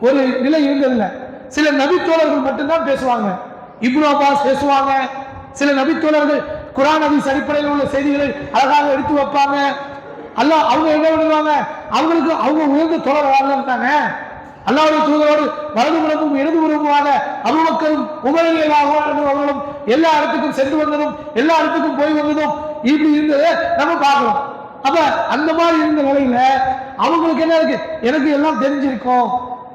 ஒரு நிலை இருந்ததில்லை. சில நபித்தோழர்கள் மட்டும்தான் பேசுவாங்க, இப்னு அப்பாஸ் பேசுவாங்க, சில நபித்தோழர்கள் குர்ஆன் ஹதீஸ் அடிப்படையில் உள்ள செய்திகளை அழகாக எடுத்து வைப்பாங்க. அல்லாஹ் அவங்க என்ன பண்ணுவாங்க, அவங்களுக்கு அவங்க உயர்ந்த தோழர்களாக இருந்தாங்க. அல்லாஹ்வுடைய தூதரோடு வலதுபுறமும் இடதுபுறமுமாக அபூபக்கரும் உமர் ரலியல்லாஹு அன்ஹு அவர்களும் எல்லா இடத்துக்கும் சென்று வந்ததும் எல்லா இடத்துக்கும் போய் வந்ததும் இப்படி இருந்ததை நம்ம பார்க்கிறோம். அப்ப அந்த மாதிரி இருந்த நிலையில அவங்களுக்கு என்ன இருக்கு, எனக்கு எல்லாம் தெரிஞ்சிருக்கும்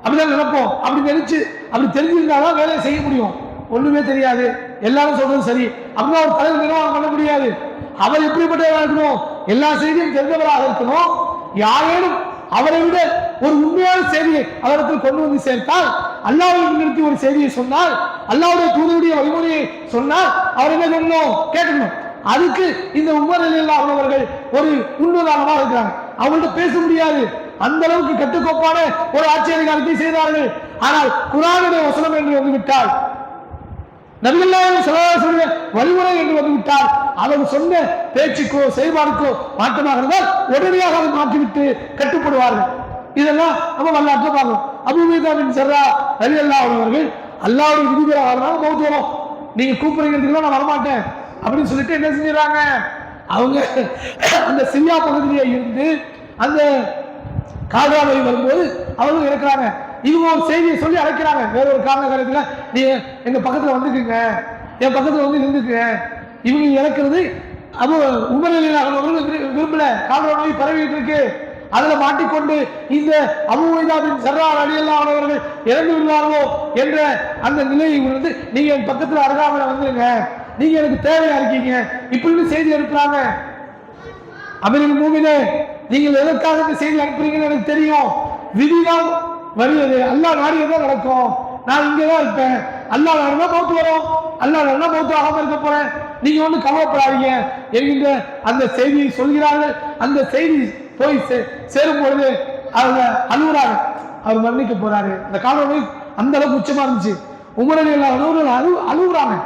அப்படிதான் நினைப்போம். அப்படி தெரிஞ்சிருந்தாதான் வேலையை செய்ய முடியும். ஒண்ணுமே தெரியாது, எல்லாரும் சொல்றது சரி அப்படின்னா ஒரு தலைவர் நிர்வாகம் பண்ண முடியாது. அவர் எப்படிப்பட்டவராக இருக்கணும், எல்லா செய்தியும் தெரிந்தவராக இருக்கணும். யாரேனும் அவரை விட ஒரு உண்மையான செய்தியை அவருக்கு கொண்டு வந்து சேர்த்தால், அல்லாஹ்வை முன்னிறுத்தி ஒரு செய்தியை சொன்னால், அல்லாஹ்வுடைய தூதருடைய வழிமுறையை சொன்னால் அவர் என்ன சொல்லணும், கேட்கணும். அதுக்கு இந்த உமர் ரலியல்லாஹு அன்ஹு அவர்கள் ஒரு முன்னுதாரணமாக இருக்கிறாங்க. அவங்கள்ட்ட பேச முடியாது, அந்த அளவுக்கு கட்டுக்கோப்பான ஒரு ஆட்சி அதிகாரத்தை செய்தார்கள். ஆனால் குர்ஆனுடைய வசனம் என்று வந்துவிட்டால், நபிகள் நாயகம் ஸல்லல்லாஹு அலைஹி வஸல்லம் வழிமுறை என்று வந்துவிட்டால், அவர் சொன்ன பேச்சுக்கோ செயல்பாடுக்கோ மாற்றமாக இருந்தால் உடனடியாக அதை மாற்றிவிட்டு கட்டுப்படுவார்கள். இதெல்லாம் நம்ம வரலாற்றை பார்க்கணும். அபூ உபைதா பின் ஜர்ரா ரலியல்லாஹு அன்ஹு அவர்கள் அல்லாஹ்வுடைய விதிமுறையாக மௌத் வரும், நீங்க கூப்பிடுறீங்கன்னா நான் வரமாட்டேன் அப்படின்னு சொல்லிட்டு என்ன செஞ்சிடறாங்க, அவங்க அந்த சிரியா பகுதியிலே இருந்து அந்த கால்ராவை வரும்போது அவங்க இறக்குறாங்க. இவங்க ஒரு செய்தியை சொல்லி அழைக்கிறாங்க. வேற ஒரு காரண காரியத்தில் நீ எங்க பக்கத்தில் வந்துக்குங்க, என் பக்கத்தில் வந்து இருந்துக்குங்க. இவங்க இறக்குறது அப்போ உமரலில் விரும்பல. கால்ரா நோய் பரவிட்டு இருக்கு. அதுல மாட்டிக்கொண்டு இந்த அபூ உபைதா பின் ஸர்ரா ரலியல்லாஹு அன்ஹு அவர்கள் இறந்து விடுவார்களோ என்ற அந்த நிலையை உணர்ந்து நீங்க என் பக்கத்தில் அருகாமையில் வந்துருங்க, நீங்க எனக்கு தேவையா இருக்கீங்க இப்படின்னு செய்தி அனுப்புறாங்க. அமீருல் மூமினீன், நீங்கள் எதற்காக இந்த செய்தி அனுப்புறீங்கன்னு எனக்கு தெரியும். விதிதான் வருவது, அல்லாஹ் நாடியதான் நடக்கும். நான் இங்கதான் இருப்பேன். அல்லாஹ் நாடுனா மௌத்து வரும், அல்லாஹ் நாடுனா மௌத்து ஆகாம இருக்க போறேன். நீங்க ஒன்றும் கவலைப்படாதீங்க என்கின்ற அந்த செய்தியை சொல்கிறார்கள். அந்த செய்தி போய் சேரும் பொழுது அவங்க அழுகுறாங்க. அவர் மரணிக்க போறாரு. அந்த காலம் அந்த அளவுக்கு உச்சமா இருந்துச்சு. உமர் அழுகுறாங்க.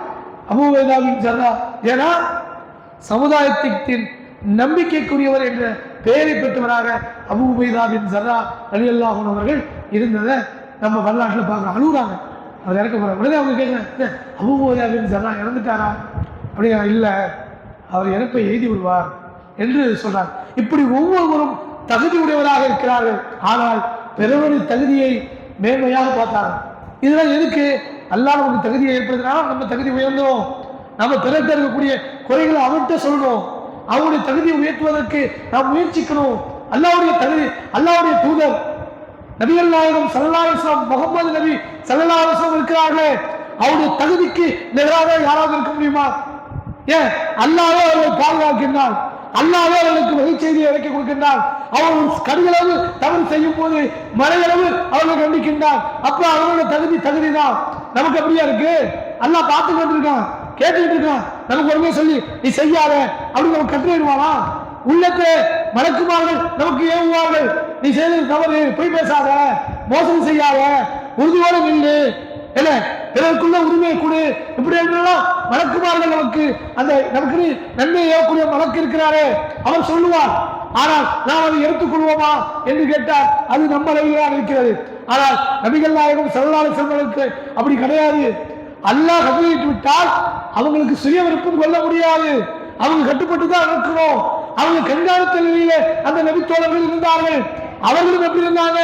அபூ உபைதா பின் ஸர்ரா, ஏன்னா சமுதாயத்தின் நம்பிக்கைக்குரியவர் என்ற பெயரை பெற்றவராக அபூ உபைதா பின் ஸர்ரா ரலியல்லாஹு அன்ஹு அவர்கள் இருந்ததை நம்ம வரலாற்றில் பார்க்குறோம். அழுகுறாங்க. அவர் இறக்க போறார். உடனே அவங்க கேட்குறாங்க, அபூ உபைதா பின் ஸர்ரா இறந்துட்டாரா அப்படியா? இல்லை, அவர் இறப்பை எழுதி விடுவார் என்று சொல்றார். இப்படி ஒவ்வொருவரும் தகுதி உடையவராக இருக்கிறார்கள். ஆனால் பிறருடைய தகுதியை மேன்மையாக பார்த்தார்கள். இதெல்லாம் எதுக்கு? அல்லாஹ் நமக்கு தகுதியை ஏற்படுத்தினாலும் நம்ம தகுதி உயர்ந்தோம். நம்ம பிறகு இருக்கக்கூடிய குறைகளை அவர்கிட்ட சொல்லணும். அவருடைய தகுதியை உயர்த்துவதற்கு நாம் முயற்சிக்கணும். அல்லாஹ்வுடைய தகுதி, அல்லாஹ்வுடைய தூதர் நபிகள் நாயகம் ஸல்லல்லாஹு அலைஹி வஸல்லம், முகமது நபி ஸல்லல்லாஹு அலைஹி வஸல்லம் இருக்கிறார்களே, அவருடைய தகுதிக்கு நிகராக யாராவது இருக்க முடியுமா? ஏன்? அல்லாஹ்வே அவர்களை பாதுகாக்கின்றான், அல்லாஹ்வே அவர்களுக்கு வகை செய்தியை இறக்கி கொடுக்கின்றான். அவர்கள் கடுகளவு தவறு செய்யும் போது மலையளவு அவர்களை கண்டிக்கின்றான். அப்ப அவர்களோட தகுதி தான். நமக்கு அப்படியா இருக்கு? அல்லாஹ் பார்த்து கொண்டிருக்கான், கேட்டுக்கிட்டு இருக்கான். நமக்கு ஒருமே சொல்லி நீ செய்யாத அப்படின்னு நமக்கு கட்டளையிடுவானா? உள்ளத்தை மலக்குமார்கள் நமக்கு ஏவுவார்கள். நீ செய்தது தவறு, பொய் பேசாத, மோசடி செய்யாத, உறுதியோடு நின்று, இல்ல பிறருக்குள்ள உரிமையை கொடு, இப்படி என்றெல்லாம் மலக்குமார்கள் நமக்கு நன்மை ஏவக்கூடிய மலக்கு இருக்கிறாரே, அவர் சொல்லுவார். ஆனால் நாம் அதை எடுத்துக்கொள்வோமா என்று கேட்டால் அது நம்ம அளவில்தான் இருக்கிறது. ஆனால் நபிகள் நாயகம் ஸல்லல்லாஹு அலைஹி வஸல்லம் அப்படி கிடையாது. அல்லாஹ் கட்டளையிட்டு விட்டால் அவங்களுக்கு சுய விருப்பம் கொள்ள முடியாது. அவங்க கட்டுப்பட்டு தான் இருக்கணும். அவங்க கண்காணித்த நிலையில அந்த நபித்தோழர்கள் இருந்தார்கள். அவர்களும் எப்படி இருந்தாங்க?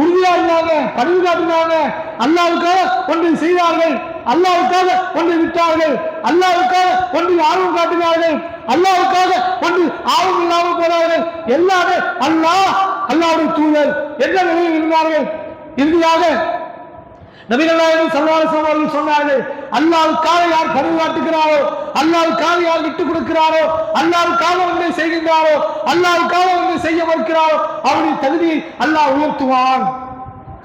உறுதியா இருந்தாங்க, பணிவு காட்டினாங்க. அல்லாஹ்வுக்காக ஒன்றை செய்தார்கள், அல்லாஹ்வுக்காக ஒன்றை விட்டார்கள், அல்லாஹ்வுக்காக ஒன்றில் ஆர்வம் காட்டினார்கள், அல்லாஹ்வுக்காக ஒன்றில் ஆர்வம் இல்லாமல் போனார்கள். எல்லாமே அல்லாஹ்வுடைய தூதர் என்ற நிலையில் இருந்தார்கள். இறுதியாக நபிகள் நாயகம் ஸல்லல்லாஹு அலைஹி வஸல்லம் அவர்கள் சொன்னார்கள், அல்லாஹ்வுக்காக யார் பணிவு காட்டுகிறாரோ, அல்லாஹ்வுக்காக யார் விட்டுக் கொடுக்கிறாரோ, அல்லாஹ்வுக்காக ஒன்றை செய்கின்றாரோ, அல்லாஹ்வுக்காக ஒன்றை செய்ய மறுக்கிறாரோ அவருடைய தகுதியை அல்லாஹ் உயர்த்துவான்.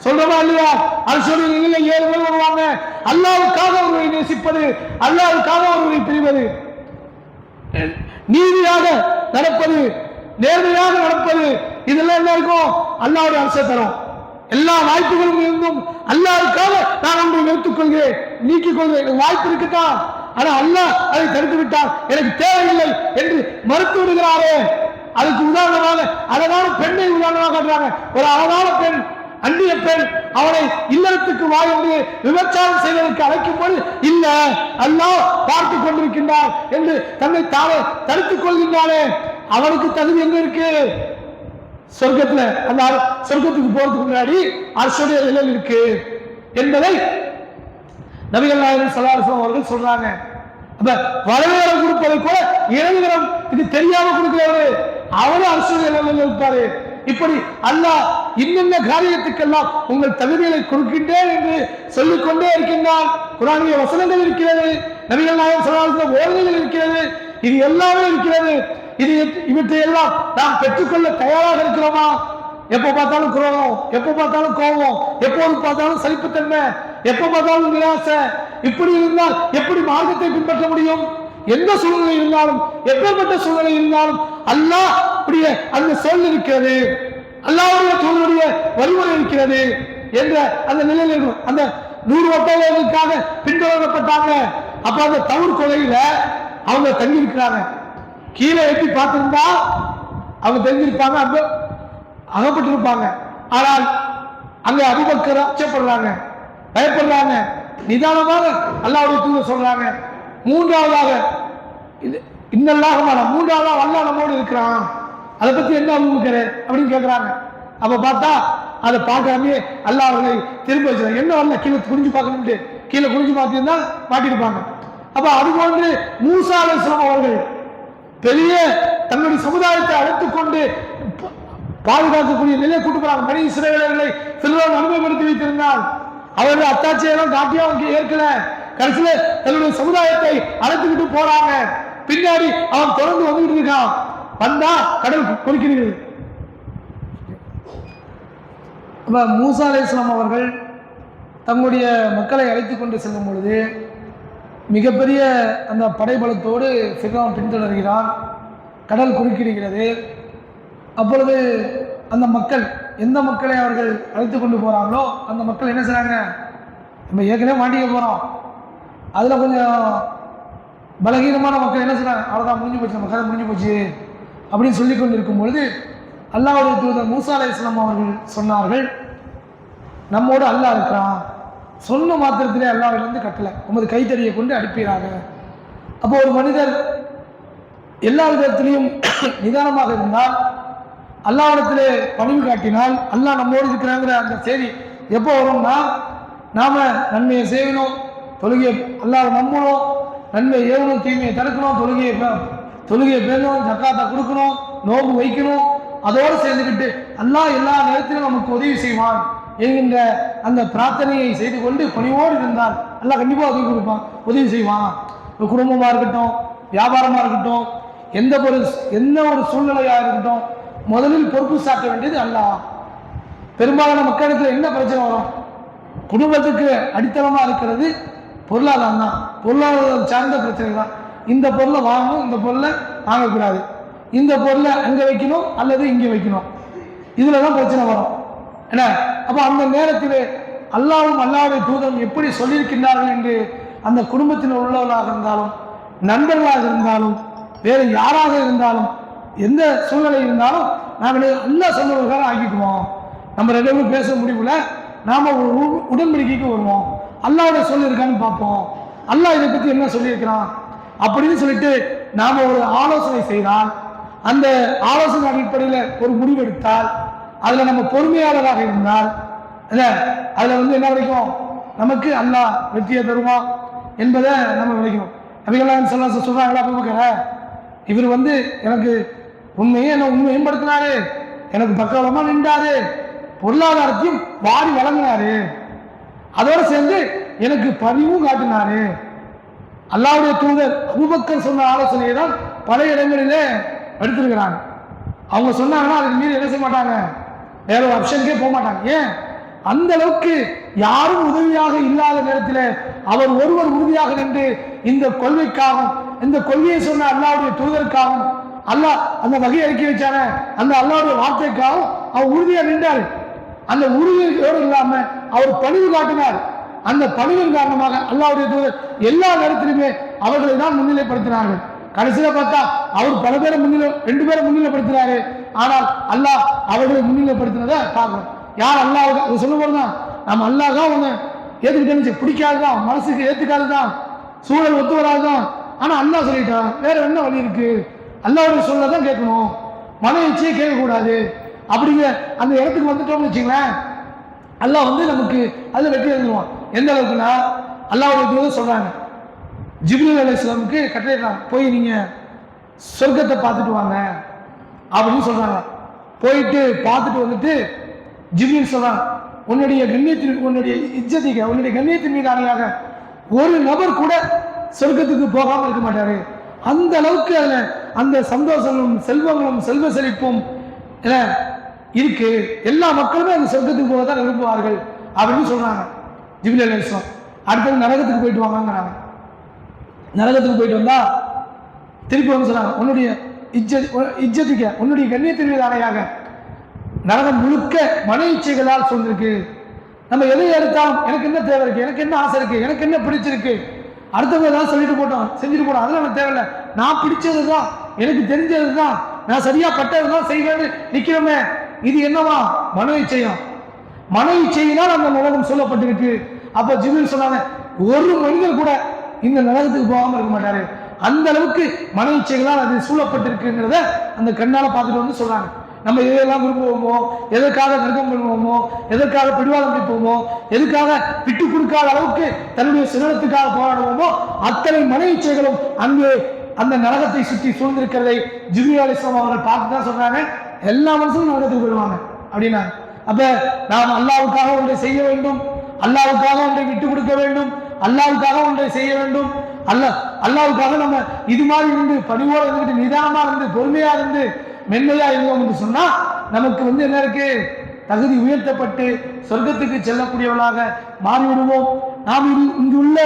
சொல்றமா இல்லையா? அது சொல்லி 7 பேர் வருவாங்க. அல்லாஹ்வுக்காக ஒருவரை நேசிப்பது, அல்லாஹ்வுக்காக ஒருவரை பிரிவது, நீதியாக நடப்பது, நேர்மையாக நடப்பது, இதெல்லாம் என்ன இருக்கும்? அல்லாஹ்வுடைய அரசை தரும். எல்லா வாய்ப்புகளும் இருந்தும் அல்லாஹ்வுக்காக நான் ஒன்றை நிறுத்திக் கொள்கிறேன், நீக்கிக் கொள்கிறேன். வாய்ப்பு இருக்குதான், ஆனா அல்லாஹ் அதை தடுத்து விட்டால் எனக்கு தேவையில்லை என்று மறுத்து விடுகிறாரே. அதுக்கு உதாரணமாக அழகான பெண்ணை உதாரணமாக காட்டுறாங்க. ஒரு அழகான பெண், அந்நிய பெண், அவனை இல்லறத்துக்கு வாய்ந்து விபச்சாரம் செய்வதற்கு அழைக்கும் போது இல்ல, அல்லாஹ் பார்த்து கொண்டிருக்கின்றார் என்று தன்னை தானே தடுத்துக் கொள்கின்றானே, அவனுக்கு தகுதி எங்க இருக்கு? சொர்க்கத்துல, அந்த சொர்க்கத்துக்கு போறதுக்கு முன்னாடி அரசுடைய நிலையில் இருக்கு என்பதை நபிகள் நாயகம் ஸல்லல்லாஹு அலைஹி வஸல்லம் அவர்கள் சொல்றாங்க. அப்ப வரவேற்பு கொடுப்பதை கூட இறைவனம் இது தெரியாம கொடுக்கிறவரு அவரும் அரசுடைய நிலையில் இருப்பாரு. இப்படி அல்லாஹ் இன்னென்ன காரியத்துக்கெல்லாம் உங்கள் தகுதிகளை கொடுக்கின்றேன் என்று சொல்லிக்கொண்டே இருக்கின்றான். குர்ஆனிய வசனங்கள் இருக்கிறது, நபிகள் நாயகம் ஸல்லல்லாஹு அலைஹி வஸல்லம் ஓதுகள் இருக்கிறது, இது எல்லாமே இருக்கிறது. இவற்றை எல்லாம் நாம் பெற்றுக்கொள்ள தயாராக இருக்கிறோமா? எப்ப பார்த்தாலும் குரோகம், எப்ப பார்த்தாலும் கோபம், எப்போது பார்த்தாலும் சலிப்புத்தன்மை, எப்ப பார்த்தாலும் நிராசை, இப்படி இருந்தால் எப்படி மார்க்கத்தை பின்பற்ற முடியும்? எந்த சூழ்நிலை இருந்தாலும், எப்பேற்பட்ட சூழ்நிலை இருந்தாலும் அல்லாஹ் அந்த சொல் இருக்கிறது, அல்லாஹ்வுடைய தூதருடைய வழிமுறை இருக்கிறது என்ற அந்த நிலையில் இருக்கும். அந்த 100 ஒட்டகங்களுக்காக பின்தொடரப்பட்டாங்க. அப்ப அந்த தவுர் கொலையில அவங்க தங்கி இருக்கிறாங்க. கீழே எட்டி பார்த்திருந்தா அவங்க தெரிஞ்சிருப்பாங்க, அங்க அகப்பட்டிருப்பாங்க. ஆனால் அங்க அபூபக்கர் அச்சப்படுறாங்க, பயப்படுறாங்க. நிதானமாக அல்லாஹ்வுடைய தூதர் சொல்றாங்க. மூன்றாவதாக இன்னல்லாஹுமான மூன்றாவதா அல்லாஹ் நம்மோடு இருக்கிறான், அதை பத்தி என்ன அபூபக்கர் அப்படின்னு கேட்கிறாங்க. அப்ப பார்த்தா அதை பார்க்காமே அல்லாஹ் அவர்களை திரும்ப வச்சுறாங்க. என்ன வரல கீழே குனிஞ்சு பார்க்கணும்ட்டு கீழே குனிஞ்சு பார்த்துருந்தா மாட்டிருப்பாங்க. அப்ப அது போன்று மூசா அலைஹிஸ்ஸலாம் அவர்கள் பெரிய தன்னுடைய சமுதாயத்தை அழைத்துக் கொண்டு பாதுகாக்கக்கூடிய நிலையை கூட்டு போறாங்க. பனி இஸ்ரவேலர்களை ஃபிரௌன் அனுபவப்படுத்தி வைத்திருந்தால் அவர்கள் அத்தாட்சியெல்லாம் காட்டியும் அவங்க ஏற்கல. கடைசியில தன்னுடைய சமுதாயத்தை அழைத்துக்கிட்டு போறாங்க. பின்னாடி அவன் தொடர்ந்து வந்துகிட்டு இருக்கான். வந்தா கடல் கொடுக்கிறது. மூசா அலைஹிஸ்ஸலாம் அவர்கள் தங்களுடைய மக்களை அழைத்துக் கொண்டு செல்லும் பொழுது மிகப்பெரிய அந்த படைபலத்தோடு ஃபிரௌன் பின்தொடர்கிறான். கடல் குறுக்கிடுகிறது. அப்பொழுது அந்த மக்கள் எந்த மக்களை அவர்கள் அழைத்து கொண்டு போகிறாங்களோ அந்த மக்கள் என்ன செய்கிறாங்க, நம்ம ஏற்கனவே மாட்டிக்க போகிறோம், அதில் கொஞ்சம் பலகீனமான மக்கள் என்ன செய்கிறாங்க, அவ்வளோதான் முடிஞ்சு போச்சு, நம்ம கதை முடிஞ்சு போச்சு அப்படின்னு சொல்லி கொண்டு இருக்கும் பொழுது அல்லாஹ்வுடைய தூதர் மூசா அலைஹிஸ்ஸலாம் அவர்கள் சொன்னார்கள், நம்மோடு அல்லாஹ் இருக்கிறான், சொன்ன மாத்திரத்திலே அல்லாஹ்விலிருந்து கட்டளை, உமது கைத்தறியை கொண்டு அனுப்பிறாங்க. அப்போ ஒரு மனிதர் எல்லா விதத்திலையும் நிதானமாக இருந்தால், அல்லாஹ்விடத்திலே பணிவு காட்டினால் அல்லாஹ் நம்மோடு இருக்கிறாங்கிற அந்த செய்தி எப்போ வரும்னா, நாம நன்மையை செய்யணும், தொழுகையை அல்லாஹ் நம்பணும், நன்மையை ஏவணும், தீமையை தடுக்கணும், தொழுகையை பேணணும், ஜக்காத்தை கொடுக்கணும், நோம்பு வைக்கணும், அதோடு சேர்ந்துக்கிட்டு அல்லாஹ் எல்லா நேரத்திலும் நமக்கு உதவி செய்வான் என்கின்ற அந்த பிரார்த்தனையை செய்து கொண்டு பணிவோடு இருந்தால் அல்லாஹ் கண்டிப்பாக உதவி கொடுப்பான், உதவி செய்வான். ஒரு குடும்பமாக இருக்கட்டும், வியாபாரமாக இருக்கட்டும், எந்த ஒரு சூழ்நிலையாக இருக்கட்டும், முதலில் பொறுப்பு சாட்ட வேண்டியது அல்லாஹ். பெரும்பாலான மக்களுக்கு என்ன பிரச்சனை வரும், குடும்பத்துக்கு அடித்தளமாக இருக்கிறது பொருளாதாரம் தான், பொருளாதாரம் சார்ந்த பிரச்சனை தான். இந்த பொருளை வாங்கணும், இந்த பொருளை வாங்கக்கூடாது, இந்த பொருளை அங்கே வைக்கணும் அல்லது இங்கே வைக்கணும், இதில் தான் பிரச்சனை வரும். என்ன அப்போ அந்த நேரத்தில் அல்லாஹ்வும் அல்லாஹ்வுடைய தூதரும் எப்படி சொல்லியிருக்கின்றார்கள் என்று அந்த குடும்பத்தில் உள்ளவர்களாக இருந்தாலும், நண்பர்களாக இருந்தாலும், வேறு யாராக இருந்தாலும், எந்த சூழ்நிலை இருந்தாலும் நாங்கள் அல்லாஹ் சொல்லுவதாக ஆக்கிக்குவோம். நம்ம ரெண்டு பேரும் பேச முடியல, நாம் ஒரு உடன்படிக்கைக்கு வருவோம், அல்லாஹ்வுடைய சொல்லியிருக்கான்னு பார்ப்போம், அல்லாஹ் இதை பற்றி என்ன சொல்லியிருக்கிறான் அப்படின்னு சொல்லிட்டு நாம் ஒரு ஆலோசனை செய்தால், அந்த ஆலோசனை அடிப்படையில் ஒரு முடிவெடுத்தால், அதில் நம்ம பொறுமையாளராக இருந்தால் அதில் என்ன கிடைக்கும், நமக்கு அல்லாஹ் வெற்றியை தருவான் என்பதை நம்ம விளைக்கணும். நபிகள்லாம் சொல்றாங்களா, அபூபக்கர் இவர் எனக்கு என்ன உண்மையும் படுத்தினாரு, எனக்கு பக்கவலமா நின்றாரு, பொருளாதாரத்தையும் வாரி வழங்கினாரு, அதோடு சேர்ந்து எனக்கு பணிவும் காட்டினாரு. அல்லாஹ்வுடைய தூதர் அபூபக்கர் சொன்ன ஆலோசனையை தான் பல இடங்களிலே எடுத்திருக்கிறாங்க. அவங்க சொன்னாங்கன்னா அதுக்கு மீறி என்ன செய்ய மாட்டாங்க, வேற ஒரு ஆப்ஷனுக்கே போக மாட்டாங்க. ஏன், அந்த அளவுக்கு யாரும் உதவியாக இல்லாத நேரத்தில் அவர் ஒருவர் உறுதியாக நின்று இந்த கொள்கைக்காகவும், இந்த கொள்கையை சொன்ன அல்லாஹ்வுடைய தூதருக்காகவும், அல்லாஹ் அந்த வகையை இறக்கி வச்சான அந்த அல்லாஹ்வுடைய வார்த்தைக்காகவும் அவர் உறுதியாக நின்றார். அந்த உறுதியோடு இல்லாம அவர் பணிவு காட்டினார். அந்த பணிவின் காரணமாக அல்லாஹ்வுடைய தூதர் எல்லா நேரத்திலுமே அவர்களை தான் முன்னிலைப்படுத்தினார்கள். கடைசியில பார்த்தா அவர் பல பேரை ரெண்டு பேரை முன்னிலைப்படுத்தினாரு. ஆனால் அல்லாஹ் அவர்களை முன்னிலைப்படுத்தினதை பார்க்கணும். யார் அல்லாஹ் சொல்ல போறதுதான், நம்ம அல்லாஹ் தான் ஒன்று ஏற்றுக்கிட்டேன்னு பிடிக்காதுதான், மனசுக்கு ஏற்றுக்காதுதான், சூழல் ஒத்து வராதுதான். ஆனா அல்லாஹ் சொல்லிட்டான், வேற என்ன வழி இருக்கு, அல்லாஹ்வுடைய சொல்லதான் கேட்கணும், மன இச்சையை கேட்கக்கூடாது. அப்படிங்கிற அந்த இடத்துக்கு வந்துட்டோம்னு வச்சுங்களேன், அல்லாஹ் நமக்கு அதில் வெற்றி எழுதுவான். எந்த அளவுக்குன்னா, அல்லாஹ்வுடைய சொல்றாங்க, ஜிப்ரீல் அலைஹிஸ்ஸலாமுக்கு கட்டளையிடுறாங்க, போய் நீங்க சொர்க்கத்தை பார்த்துட்டு வாங்க அப்படின்னு சொல்றாங்க. போயிட்டு பார்த்துட்டு வந்துட்டு ஜிப்ரீல் சொல்றாங்க, உன்னுடைய கண்ணியத்தின், உன்னுடைய இஜ்ஜத்திக்க, உன்னுடைய கண்ணியத்தின் மீது ஆணையாக ஒரு நபர் கூட சொர்க்கத்துக்கு போகாமல் இருக்க மாட்டாரு. அந்த அளவுக்கு அதுல அந்த சந்தோஷங்களும் செல்வங்களும் செல்வ செழிப்பும் இருக்கு, எல்லா மக்களுமே அந்த சொர்க்கத்துக்கு போக தான் விரும்புவார்கள் அப்படின்னு சொல்றாங்க ஜிப்ரீல் அலைஹிஸ்ஸலாம். அடுத்தது நரகத்துக்கு போயிட்டு வாங்கங்கிறாங்க. நரகத்துக்கு போயிட்டு வந்தா திருப்பி சொல்றாங்க, உன்னுடைய இஜ்ஜத்திக்க, உன்னுடைய கண்ணியத்தின் மீது ஆணையாக நரகம் முழுக்க மன இச்சைகளால் சொல்லிருக்கு. நம்ம எதை எடுத்தாலும் எனக்கு என்ன தேவை இருக்கு, எனக்கு என்ன ஆசை இருக்கு, எனக்கு என்ன பிடிச்சிருக்கு, அடுத்தவங்க தான் சொல்லிட்டு போட்டோம் செஞ்சுட்டு போட்டோம், அதெல்லாம் எனக்கு தேவையில்லை, நான் பிடிச்சது தான், எனக்கு தெரிஞ்சது தான், நான் சரியா பட்டது தான் செய்வேன்னு நிக்கிறோமே, இது என்னவா, மன இச்சையம். மன இச்சையினால் அந்த நரகம் சொல்லப்பட்டிருக்கு. அப்ப ஜிப்ரீல் சொன்னாங்க, ஒரு மனிதர் கூட இந்த நரகத்துக்கு போகாம இருக்க மாட்டாரு. அந்த அளவுக்கு மன இச்சைகளால் அது சூழப்பட்டிருக்குங்கிறத அந்த கண்ணால பார்த்துட்டு வந்து சொல்றாங்க. நம்ம எதையெல்லாம் விரும்புவோமோ, எதற்காக நெருக்கம் பண்ணுவோமோ, எதற்காக பிடிவாதம் பிடிப்போமோ, எதுக்காக விட்டு கொடுக்காத அளவுக்கு தன்னுடைய சுதந்திரத்துக்காக போராடுவோமோ, அத்தனை மன இச்சைகளும் அங்கு அந்த நரகத்தை சுற்றி சூழ்ந்திருக்கிறதை ஜிப்ரீல் அலைஹிஸ்ஸலாம் அவர்கள் பார்த்து தான் சொல்றாங்க, எல்லா மனுஷனும் நரகத்துக்கு போயிடுவாங்க அப்படின்னா. அப்ப நாம் அல்லாஹ்வுக்காக ஒன்றை செய்ய வேண்டும், அல்லாஹ்வுக்காக ஒன்றை விட்டு கொடுக்க வேண்டும், அல்லாஹ்வுக்காக ஒன்றை செய்ய வேண்டும். அல்லாஹ்வுக்காக நம்ம இது மாதிரி இருந்து பணிவோடு இருந்துட்டு நிதானமா இருந்து பொறுமையா இருந்து மென்மையா இருந்தோம் என்று சொன்னா நமக்கு வந்து என்ன இருக்கு, தகுதி உயர்த்தப்பட்டு சொர்க்கத்துக்கு செல்லக்கூடியவர்களாக மாறிவிடுவோம். நாம் இங்குள்ள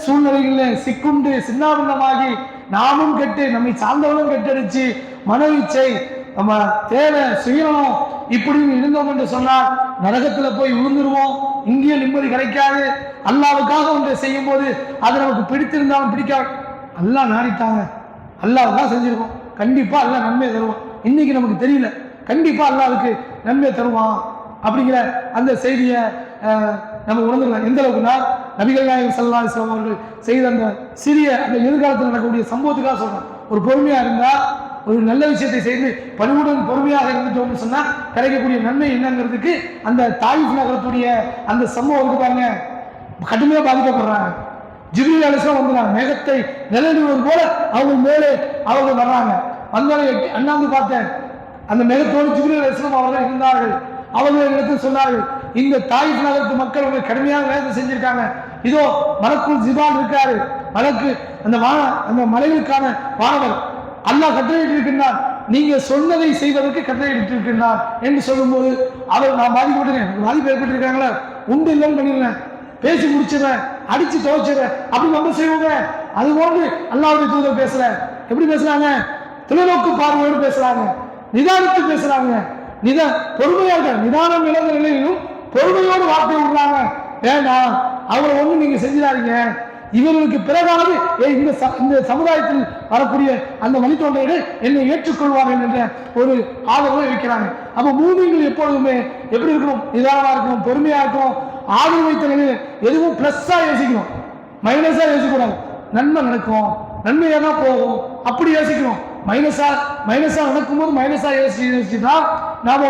சூழ்நிலைகளில் சிக்குண்டு சின்னாபின்னமாகி நாமும் கெட்டு நம்மை சார்ந்தவர்களும் கெட்டடிச்சு மன இச்சை நம்ம தேவை சுயநலம் இப்படி இருந்தோம் என்று சொன்னால் நரகத்துல போய் விழுந்துருவோம். இங்கேயும் நிம்மதி கிடைக்காது. அல்லாஹ்வுக்காக ஒன்றை செய்யும் போது அது நமக்கு பிடித்திருந்தாலும் பிடிக்காது, அல்லாஹ் நாடிட்டாங்க, அல்லாஹ்வுக்காக செஞ்சிருக்கோம், கண்டிப்பா அல்லாஹ் நன்மை தருவான். இன்னைக்கு நமக்கு தெரியல, கண்டிப்பா அல்லாஹ்வுக்கு நன்மை தருவான் அப்படிங்கிற அந்த செய்தியை நம்ம உணர்ந்துக்கலாம். எந்த அளவுக்குன்னா நபிகள் நாயகம் ஸல்லல்லாஹு அலைஹி வஸல்லம் அவர்கள் செய்த அந்த சிறிய அந்த எதிர்காலத்தில் நடக்கக்கூடிய சம்பவத்துக்காக சொல்றேன். ஒரு பொறுமையா இருந்தா, ஒரு நல்ல விஷயத்தை செய்து பணிவுடன் பொறுமையாக இருந்துட்டோம்னு சொன்னா கிடைக்கக்கூடிய நன்மை என்னங்கிறதுக்கு அந்த தாயிஃப் நகரத்துடைய அந்த சம்பவம் பாருங்க, கடுமையாக பாதிக்கப்படுறாங்க. ஜிப்ரீல் அலைஹிஸ்ஸலாம் வந்துறாங்க, மேகத்தை நிழலிடுவது போல அவங்க மேலே அவங்க வர்றாங்க. வந்தாலும் அண்ணாந்து பார்த்தேன், அந்த மேகத்தோடு ஜிப்ரீல் அலைஹிஸ்ஸலாம் அவர்கள் இருந்தார்கள். அவர்கள் இடத்தில் சொன்னார்கள், இந்த தாயிஃப் நகரத்து மக்கள் அவங்க கடுமையான வேலை செஞ்சிருக்காங்க, இதோ மலக்குல் ஜிபால் இருக்காரு, மலக்கு அந்த மலைகளுக்கான வானவர் அல்லாஹ் கட்டளையிட்டு இருக்கின்றார், நீங்க சொன்னதை செய்வதற்கு கட்டளையிட்டு இருக்கின்றார் என்று சொல்லும்போது அவர் நான் பாதிக்கப்பட்டேன், பாதிப்பு ஏற்பட்டிருக்காங்களா, உண்டு இல்லைன்னு பண்ணிடுறேன், பேசி முடிச்சிடறேன், அடிச்சு துவைச்சிடறேன் அப்படி நம்ம செய்வோங்க. அது போன்று அல்லாஹ்வுடைய தூதர் பேசல, எப்படி பேசுறாங்க, தொலைநோக்கு பார்வையோடு பேசுறாங்க, நிதானித்து பேசுறாங்க, பொறுமையாக நிதானம் இழந்த நிலையிலும் பொறுமையோடு வார்த்தை விடுறாங்க. வேண்டாம் அவரை ஒண்ணு நீங்க செஞ்சிடாதீங்க, இவர்களுக்கு பிறகாவது இந்த சமுதாயத்தில் வரக்கூடிய அந்த வழித்தோன்றர்கள் என்னை ஏற்றுக்கொள்வார்கள் என்ற ஒரு ஆதரவை வைக்கிறாங்க. அப்ப மூமின்கள் எப்பொழுதுமே எப்படி இருக்கணும், நிதானமா இருக்கணும், பொறுமையா இருக்கணும். ஆதரவு வைத்த நிலையில் எதுவும் பிளஸ்ஸா யோசிக்கணும், மைனஸா யோசிக்கக்கூடாது. நன்மை நடக்கும், நன்மையா தான் போகும் அப்படி யோசிக்கணும். மைனஸா நடக்கும்போது மைனஸா யோசிச்சுதான் நாம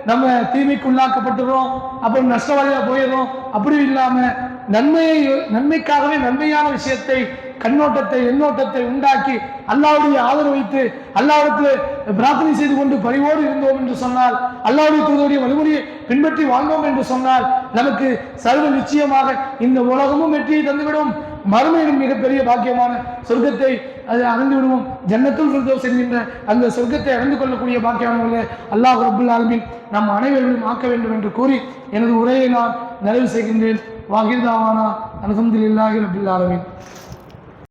நம்ம தீமைக்கு உள்ளாக்கப்பட்டுறோம், அப்புறம் நஷ்டவாதியா போயிடும். அப்படி இல்லாம நன்மைக்காகவே நன்மையான விஷயத்தை கண்ணோட்டத்தை எண்ணோட்டத்தை உண்டாக்கி அல்லாஹ்வுடைய ஆதரவு வைத்து அல்லாஹ்வுக்கு பிரார்த்தனை செய்து கொண்டு பரிவோடு இருந்தோம் என்று சொன்னால், அல்லாஹ்வுடைய தூதருடைய வழிமுறையை பின்பற்றி வாழ்ந்தோம் என்று சொன்னால் நமக்கு சர்வ நிச்சயமாக இந்த உலகமும் வெற்றியை தந்துவிடும், மறுமையிலும் மிகப்பெரிய பாக்கியமான சொர்க்கத்தை அடைந்து விடுவோம். ஜன்னத்துல் ஃபிர்தௌஸ் என்கின்ற அந்த சொர்க்கத்தை அடைந்து கொள்ளக்கூடிய பாக்கியமானவர்களே அல்லாஹ் ரப்புல் ஆலமீன் நம் அனைவரையும் ஆக்க வேண்டும் என்று கூறி எனது உரையை நான் நிறைவு செய்கின்றேன். வாஹிர் தாவானா அல்ஹம்துலில்லாஹி ரப்பில் ஆலமீன்.